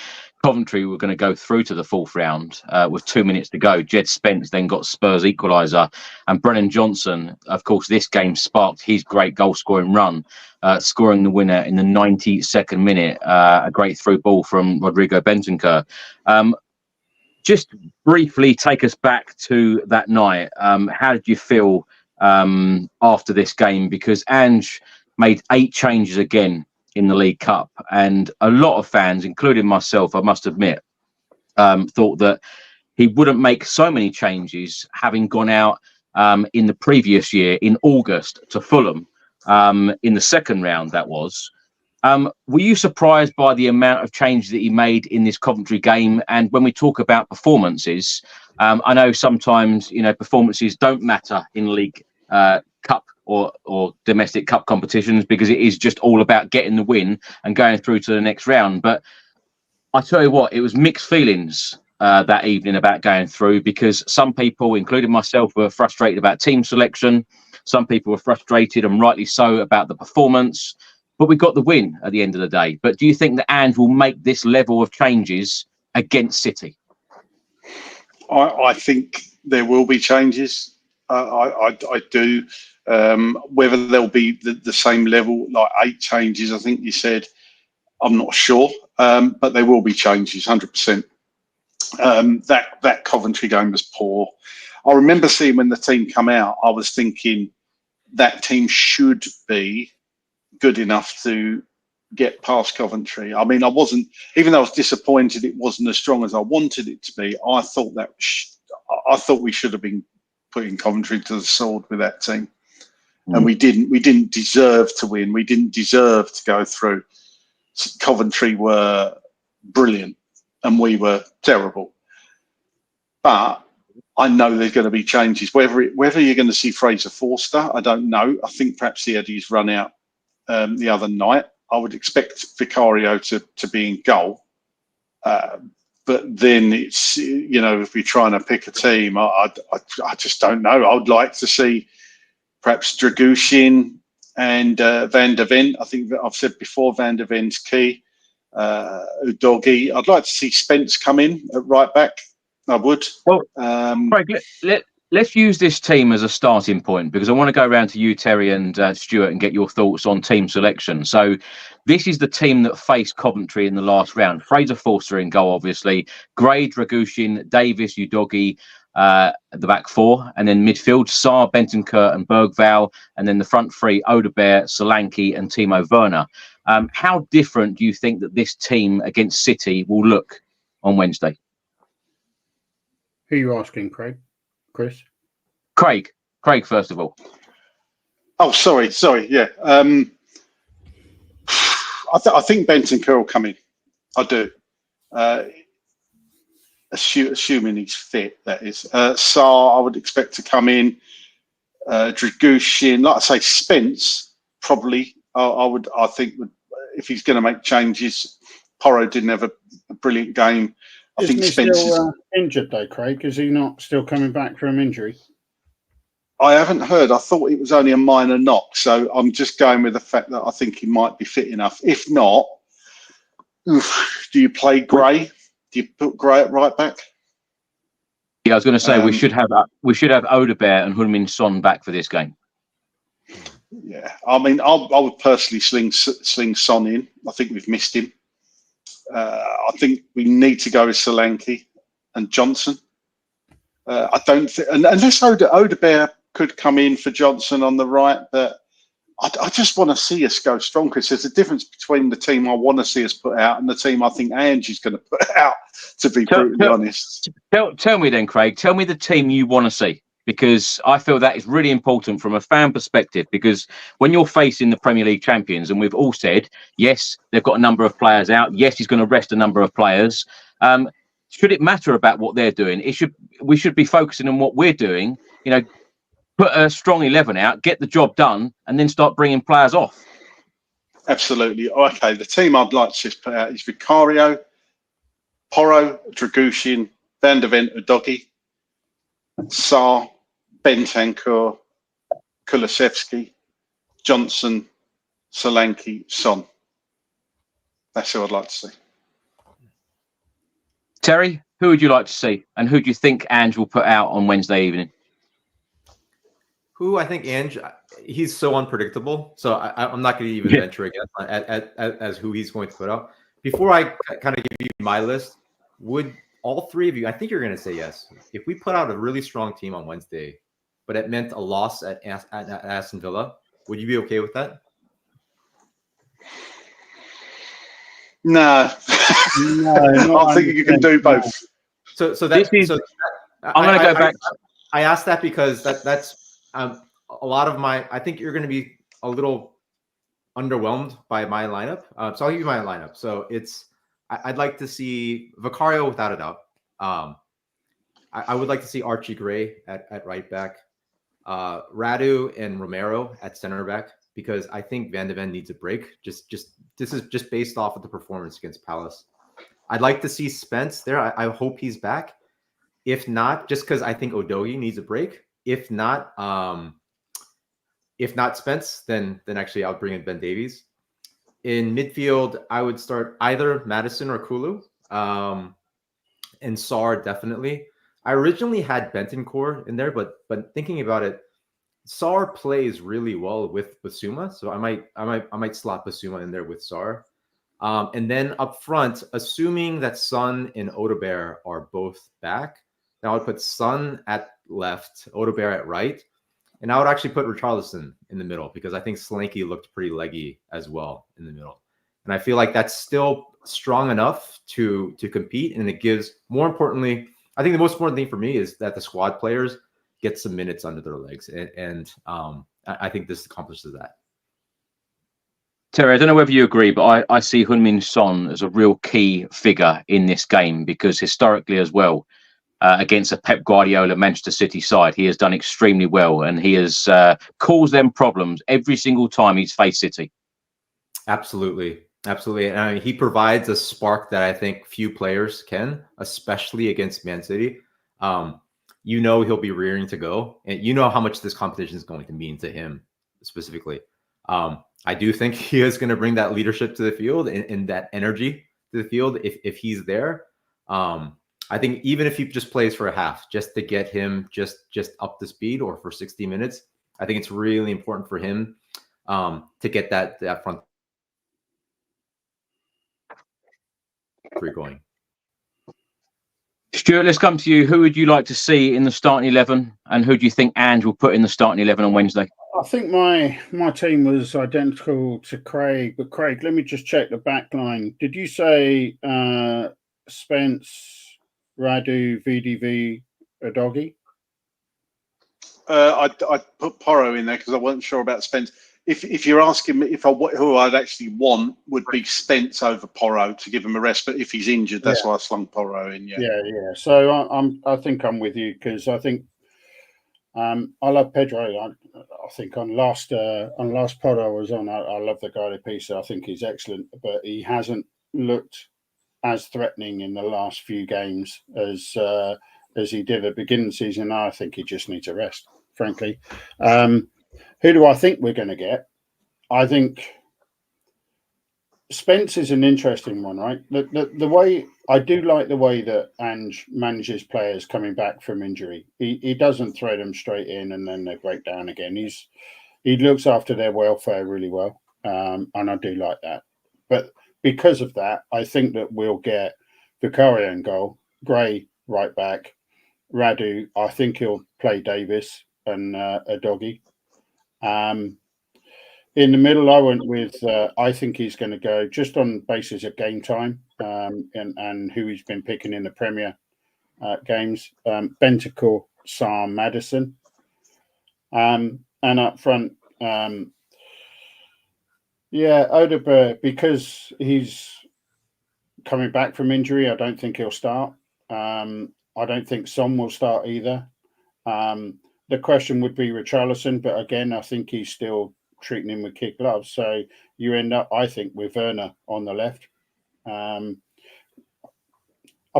Coventry were going to go through to the fourth round with 2 minutes to go. Jed Spence then got Spurs equaliser, and Brennan Johnson, of course, this game sparked his great goal-scoring run, scoring the winner in the 92nd minute, a great through ball from Rodrigo Bentancur. Just briefly take us back to that night. How did you feel after this game? Because Ange made 8 changes again in the League Cup, and a lot of fans, including myself, I must admit, thought that he wouldn't make so many changes, having gone out in the previous year in August to Fulham in the second round, that was. Were you surprised by the amount of changes that he made in this Coventry game? And when we talk about performances, I know sometimes, you know, performances don't matter in League Cup or domestic cup competitions, because it is just all about getting the win and going through to the next round. But I tell you what, it was mixed feelings that evening about going through, because some people, including myself, were frustrated about team selection. Some people were frustrated, and rightly so, about the performance. But we got the win at the end of the day. But do you think that Ange will make this level of changes against City? I think there will be changes. I do. Whether they'll be the same level, like 8 changes, I think you said, I'm not sure. But there will be changes, 100%. That Coventry game was poor. I remember seeing when the team come out, I was thinking that team should be good enough to get past Coventry. I mean, I wasn't, even though I was disappointed it wasn't as strong as I wanted it to be. I thought we should have been putting Coventry to the sword with that team, and we didn't deserve to win. We didn't deserve to go through. Coventry were brilliant, and we were terrible. But I know there's going to be changes. Whether you're going to see Fraser Forster, I don't know. I think perhaps he had his run out the other night. I would expect Vicario to be in goal. But then it's, you know, if we're trying to pick a team, I just don't know. I would like to see perhaps Dragushin and Van der Ven. I think that I've said before, Van der Ven's key. Udogie. I'd like to see Spence come in at right back. I would. Well, Craig, let's use this team as a starting point, because I want to go around to you, Terry, and Stuart, and get your thoughts on team selection. So this is the team that faced Coventry in the last round. Fraser Forster in goal, obviously. Gray, Dragushin, Davis, Udogie at the back 4. And then midfield, Sarr, Bentancur and Bergvall. And then the front 3, Odegaard, Solanke and Timo Werner. How different do you think that this team against City will look on Wednesday? Who are you asking, Craig? Chris? Craig, first of all. Oh, sorry. Yeah. I think Bentancur will come in. I do. Assuming he's fit, that is. Sarr, I would expect to come in. Dragushin, like I say, Spence probably. I think if he's going to make changes. Porro didn't have a brilliant game. I think Spence is still injured though, Craig. Is he not still coming back from injury? I haven't heard. I thought it was only a minor knock, so I'm just going with the fact that I think he might be fit enough. If not, do you play Gray? Do you put Gray at right back? Yeah, I was going to say we should have Odegaard and Heung-min Son back for this game. Yeah, I mean, I would personally sling Son in. I think we've missed him. I think we need to go with Solanke and Johnson. I don't think, unless Odegaard could come in for Johnson on the right, but I just want to see us go strong, because there's a difference between the team I want to see us put out and the team I think Ange is going to put out, to be brutally honest. Tell me then, Craig, tell me the team you want to see, because I feel that is really important from a fan perspective, because when you're facing the Premier League champions, and we've all said, yes, they've got a number of players out. Yes, he's going to rest a number of players. Should it matter about what they're doing? We should be focusing on what we're doing, you know, put a strong 11 out, get the job done, and then start bringing players off. Absolutely. Okay, the team I'd like to put out is Vicario, Porro, Dragushin, Van der Ven, Udogie, Sarr, Bentancur, Kulusevski, Johnson, Solanke, Son. That's who I'd like to see. Terry, who would you like to see, and who do you think Ange will put out on Wednesday evening? Who I think Ange, he's so unpredictable, so I'm not going to even venture a guess as who he's going to put out. Before I kind of give you my list, would all three of you, I think you're going to say yes, if we put out a really strong team on Wednesday, but it meant a loss at Aston Villa, would you be okay with that? No, I think you can do both. So that is. So I'm going to go back. I asked that because that's a lot of my. I think you're going to be a little underwhelmed by my lineup. So I'll give you my lineup. So I'd like to see Vicario without a doubt. I would like to see Archie Gray at right back, Radu and Romero at center back, because I think Van de Ven needs a break. This is just based off of the performance against Palace. I'd like to see Spence there. I hope he's back. If not, just because I think Udogie needs a break. If not Spence, then actually I'll bring in Ben Davies. In midfield, I would start either Maddison or Kulu. And Sarr definitely. I originally had Bentancur in there, but thinking about it, Sarr plays really well with Basuma, so I might slot Basuma in there with Sarr. And then up front, assuming that Son and Odegaard are both back, now I would put Son at left, Odegaard at right, and I would actually put Richarlison in the middle, because I think Solanke looked pretty leggy as well in the middle. And I feel like that's still strong enough to compete, and it gives, more importantly, I think the most important thing for me is that the squad players get some minutes under their legs, and I think this accomplishes that. Terry, I don't know whether you agree, but I see Heung-min Son as a real key figure in this game, because historically as well, against a Pep Guardiola Manchester City side, he has done extremely well, and he has caused them problems every single time he's faced City. Absolutely. And I mean, he provides a spark that I think few players can, especially against Man City. You know he'll be rearing to go, and you know how much this competition is going to mean to him specifically. I do think he is going to bring that leadership to the field and that energy to the field if he's there. I think even if he just plays for a half, just to get him just up to speed, or for 60 minutes, I think it's really important for him to get that front three going. Stuart, let's come to you. Who would you like to see in the starting 11, and who do you think Ange will put in the starting 11 on Wednesday? I think my team was identical to Craig, but Craig, let me just check the back line. Did you say Spence, Radu, VDV, Udogie? I put Porro in there because I wasn't sure about Spence. If you're asking me who I'd actually want, would be Spence over Porro to give him a rest. But if he's injured, that's why I slung Porro in. Yeah. So I think I'm with you, because I think I love Pedro. I think on last pod I was on, I love the guy to pieces. I think he's excellent, but he hasn't looked as threatening in the last few games as he did at the beginning of the season. I think he just needs a rest, frankly. Who do I think we're going to get? I think Spence is an interesting one, right? The way I do like the way that Ange manages players coming back from injury. He doesn't throw them straight in and then they break down again. He looks after their welfare really well, and I do like that. But because of that, I think that we'll get Vicario in goal, Gray right back, Radu. I think he'll play Davis and a doggy. In the middle, I went with, I think he's going to go just on basis of game time and who he's been picking in the Premier games. Bentancur, Sam, Maddison. And up front, Odegaard, because he's coming back from injury, I don't think he'll start. I don't think Son will start either. The question would be Richarlison, but again, I think he's still treating him with kid gloves. So you end up, I think, with Werner on the left. I'll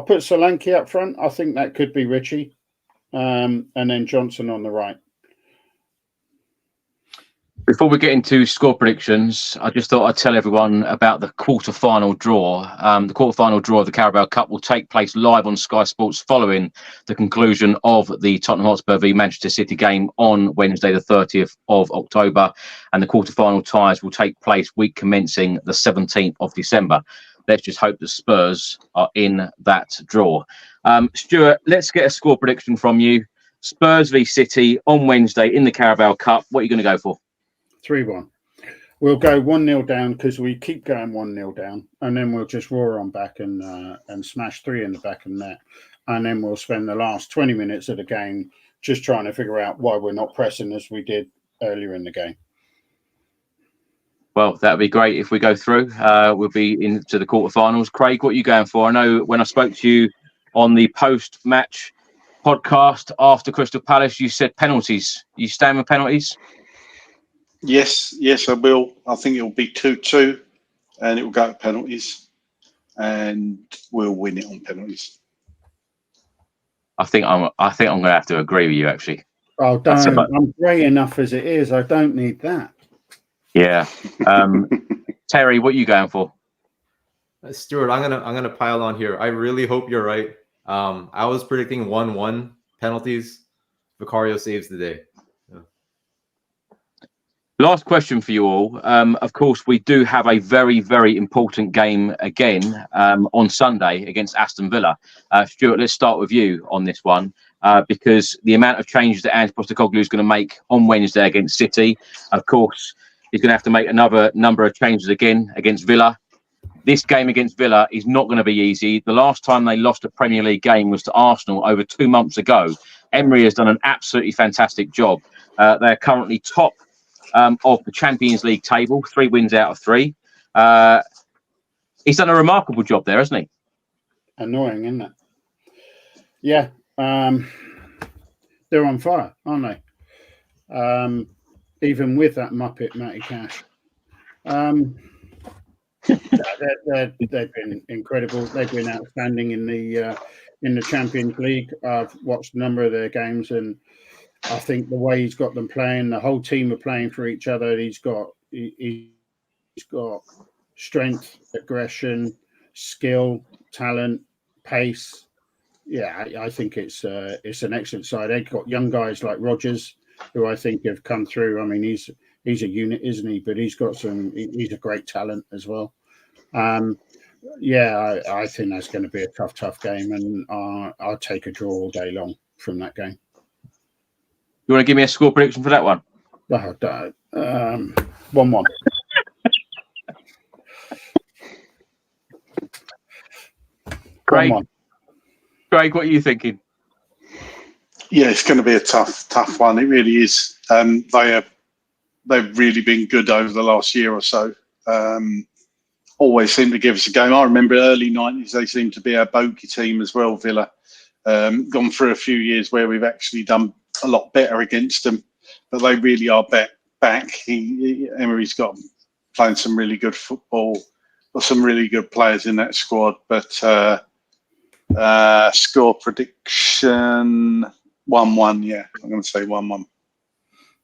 put Solanke up front. I think that could be Richie. And then Johnson on the right. Before we get into score predictions, I just thought I'd tell everyone about the quarter-final draw. The quarter-final draw of the Carabao Cup will take place live on Sky Sports following the conclusion of the Tottenham Hotspur v Manchester City game on Wednesday, the 30th of October. And the quarter-final ties will take place week commencing the 17th of December. Let's just hope the Spurs are in that draw. Stuart, let's get a score prediction from you. Spurs v City on Wednesday in the Carabao Cup. What are you going to go for? 3-1. We'll go 1-0 down because we keep going 1-0 down, and then we'll just roar on back and smash 3 in the back of the net, and then we'll spend the last 20 minutes of the game just trying to figure out why we're not pressing as we did earlier in the game. Well, that would be great if we go through. We'll be into the quarterfinals. Craig, what are you going for? I know when I spoke to you on the post-match podcast after Crystal Palace, you said penalties. You stand with penalties? Yes, I will. I think it'll be 2-2 and it will go to penalties and we'll win it on penalties. I think I'm going to have to agree with you, actually. Oh, don't. I'm grey enough as it is. I don't need that. Yeah. Terry, what are you going for? Stuart, I'm gonna pile on here. I really hope you're right. I was predicting 1-1 penalties. Vicario saves the day. Last question for you all. Of course, we do have a very, very important game again on Sunday against Aston Villa. Stuart, let's start with you on this one because the amount of changes that Ange Postecoglou is going to make on Wednesday against City, of course, he's going to have to make another number of changes again against Villa. This game against Villa is not going to be easy. The last time they lost a Premier League game was to Arsenal over 2 months ago. Emery has done an absolutely fantastic job. They're currently top of the Champions League table, 3 wins out of 3. He's done a remarkable job there, hasn't he? Annoying, isn't it? Yeah. They're on fire, aren't they? Even with that Muppet, Matty Cash. They've been incredible. They've been outstanding in the Champions League. I've watched a number of their games and I think the way he's got them playing, the whole team are playing for each other. He's got strength, aggression, skill, talent, pace. Yeah, I think it's an excellent side. They've got young guys like Rodgers, who I think have come through. I mean, he's a unit, isn't he? But he's a great talent as well. I think that's going to be a tough game, and I'll take a draw all day long from that game. You want to give me a score prediction for that one? 1-1. Craig, what are you thinking? Yeah, it's going to be a tough one. It really is. They've really been good over the last year or so. Always seem to give us a game. I remember early 90s, they seemed to be our bogey team as well, Villa. Gone through a few years where we've actually done a lot better against them, but they really are back. Emery's got playing some really good football, got some really good players in that squad. But score prediction 1-1. Yeah, I'm going to say 1-1.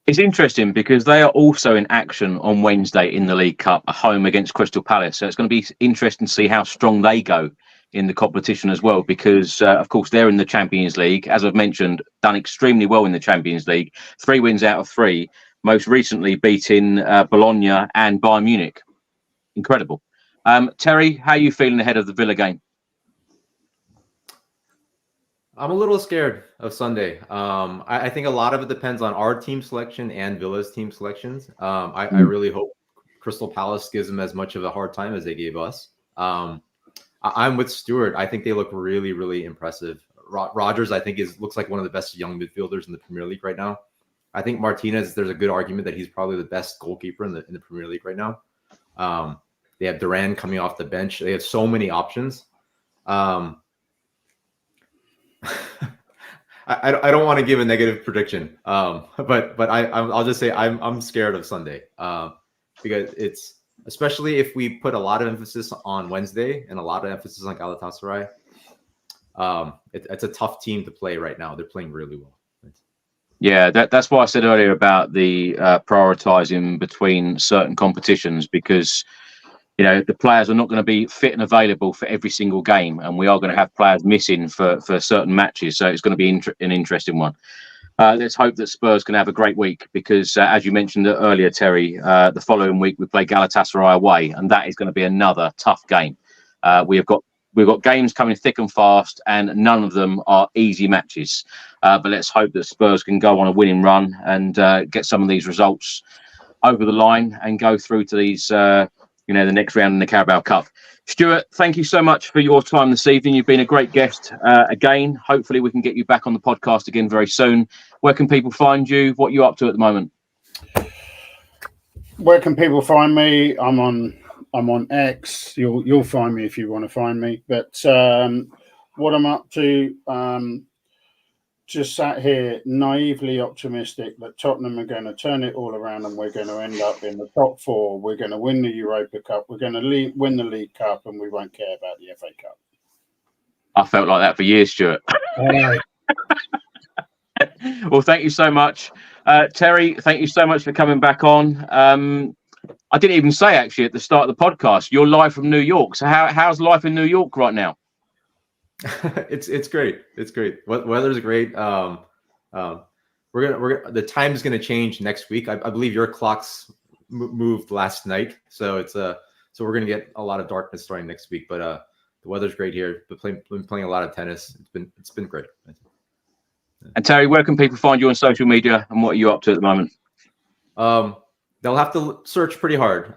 It's interesting because they are also in action on Wednesday in the League Cup, at home against Crystal Palace. So it's going to be interesting to see how strong they go in the competition as well, because of course they're in the Champions League, as I've mentioned, done extremely well in the Champions League, 3 wins out of 3, most recently beating Bologna and Bayern Munich. Incredible. Terry, how are you feeling ahead of the Villa game? I'm a little scared of Sunday. I think a lot of it depends on our team selection and Villa's team selections. I really hope Crystal Palace gives them as much of a hard time as they gave us. I'm with Stuart. I think they look really, really impressive. Rodgers, I think, looks like one of the best young midfielders in the Premier League right now. I think Martinez, there's a good argument that he's probably the best goalkeeper in the Premier League right now. They have Dearman coming off the bench. They have so many options. I don't want to give a negative prediction, but I'll just say I'm scared of Sunday because it's, especially if we put a lot of emphasis on Wednesday and a lot of emphasis on Galatasaray. It's a tough team to play right now. They're playing really well. Yeah, that's why I said earlier about the prioritising between certain competitions, because the players are not going to be fit and available for every single game, and we are going to have players missing for certain matches. So it's going to be an interesting one. Let's hope that Spurs can have a great week, because as you mentioned earlier, Terry, the following week we play Galatasaray away, and that is going to be another tough game. We've got games coming thick and fast, and none of them are easy matches. But let's hope that Spurs can go on a winning run and get some of these results over the line and go through to these, the next round in the Carabao Cup. Stuart, thank you so much for your time this evening. You've been a great guest again. Hopefully we can get you back on the podcast again very soon. Where can people find you? What are you up to at the moment? Where can people find me? I'm on X. You'll find me if you want to find me. But what I'm up to, just sat here naively optimistic that Tottenham are going to turn it all around and we're going to end up in the top 4. We're going to win the Europa Cup. We're going to win the League Cup, and we won't care about the FA Cup. I felt like that for years, Stuart. Well, thank you so much. Terry, thank you so much for coming back on. I didn't even say, actually, at the start of the podcast, you're live from New York. So how's life in New York right now? It's great. It's great. Weather's great. The time's gonna change next week. I believe your clocks moved last night, so so we're gonna get a lot of darkness starting next week. But the weather's great here. Been playing a lot of tennis. It's been great. And Terry, where can people find you on social media, and what are you up to at the moment? They'll have to search pretty hard.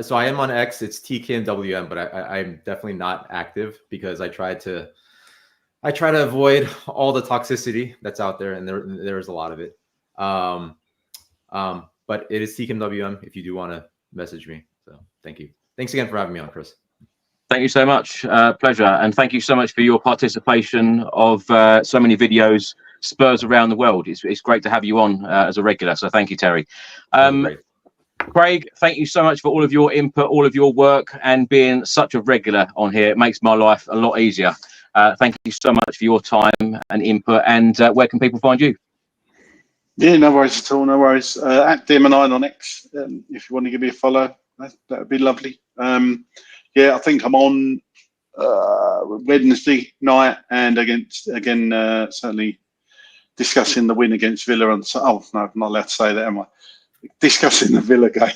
So I am on X. It's TKMWM, but I'm definitely not active because I try to avoid all the toxicity that's out there, and there's a lot of it. But it is TKMWM if you do want to message me. So thank you. Thanks again for having me on, Chris. Thank you so much. Pleasure. And thank you so much for your participation of so many videos, Spurs around the world. It's great to have you on as a regular. So thank you, Terry. Craig, thank you so much for all of your input, all of your work, and being such a regular on here. It makes my life a lot easier. Thank you so much for your time and input. And where can people find you? Yeah, no worries at all. No worries. At Dearman on X, if you want to give me a follow, that would be lovely. Yeah, I think I'm on Wednesday night, and certainly discussing the win against Villa. No, I'm not allowed to say that, am I? Discussing the Villa game.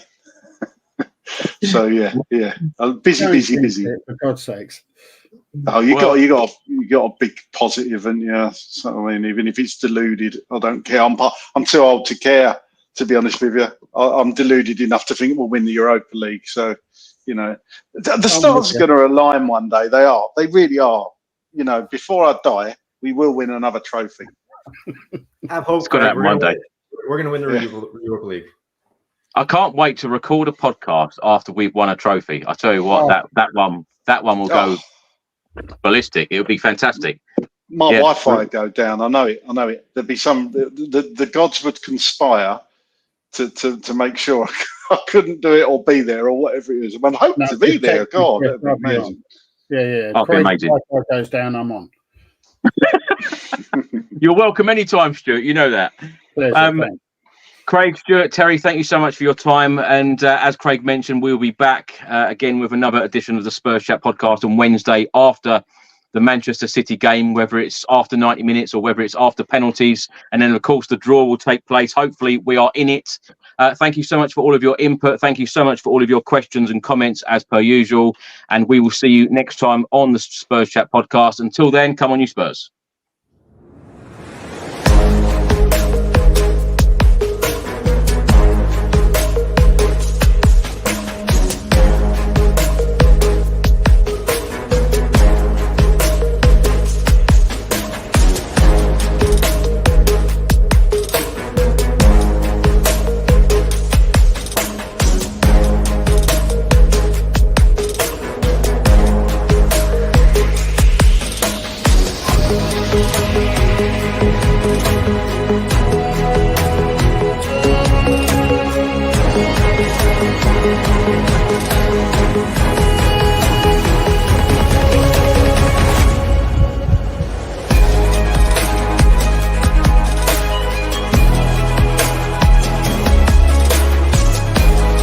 So yeah. Busy. For God's sakes. Oh, you got a big positive, and so I mean, even if it's deluded, I don't care. I'm too old to care, to be honest with you. I'm deluded enough to think we'll win the Europa League. So, the stars are going to align one day. They are. They really are. Before I die, we will win another trophy. Have hope. It's going to happen one day. We're going to win the Europa League. I can't wait to record a podcast after we've won a trophy. I tell you what, that one will go ballistic. It'll be fantastic. my Wi-Fi would go down. I know it. There'd be the gods would conspire to make sure I couldn't do it or be there or whatever it is. I hope to be there. God, that'd be amazing. Yeah. Okay, amazing. Wi-Fi goes down, I'm on. You're welcome anytime, Stuart. You know that. Craig, Stuart, Terry, thank you so much for your time. And as Craig mentioned, we'll be back again with another edition of the Spurs Chat podcast on Wednesday after the Manchester City game, whether it's after 90 minutes or whether it's after penalties. And then, of course, the draw will take place. Hopefully, we are in it. Thank you so much for all of your input. Thank you so much for all of your questions and comments, as per usual. And we will see you next time on the Spurs Chat podcast. Until then, come on, you Spurs.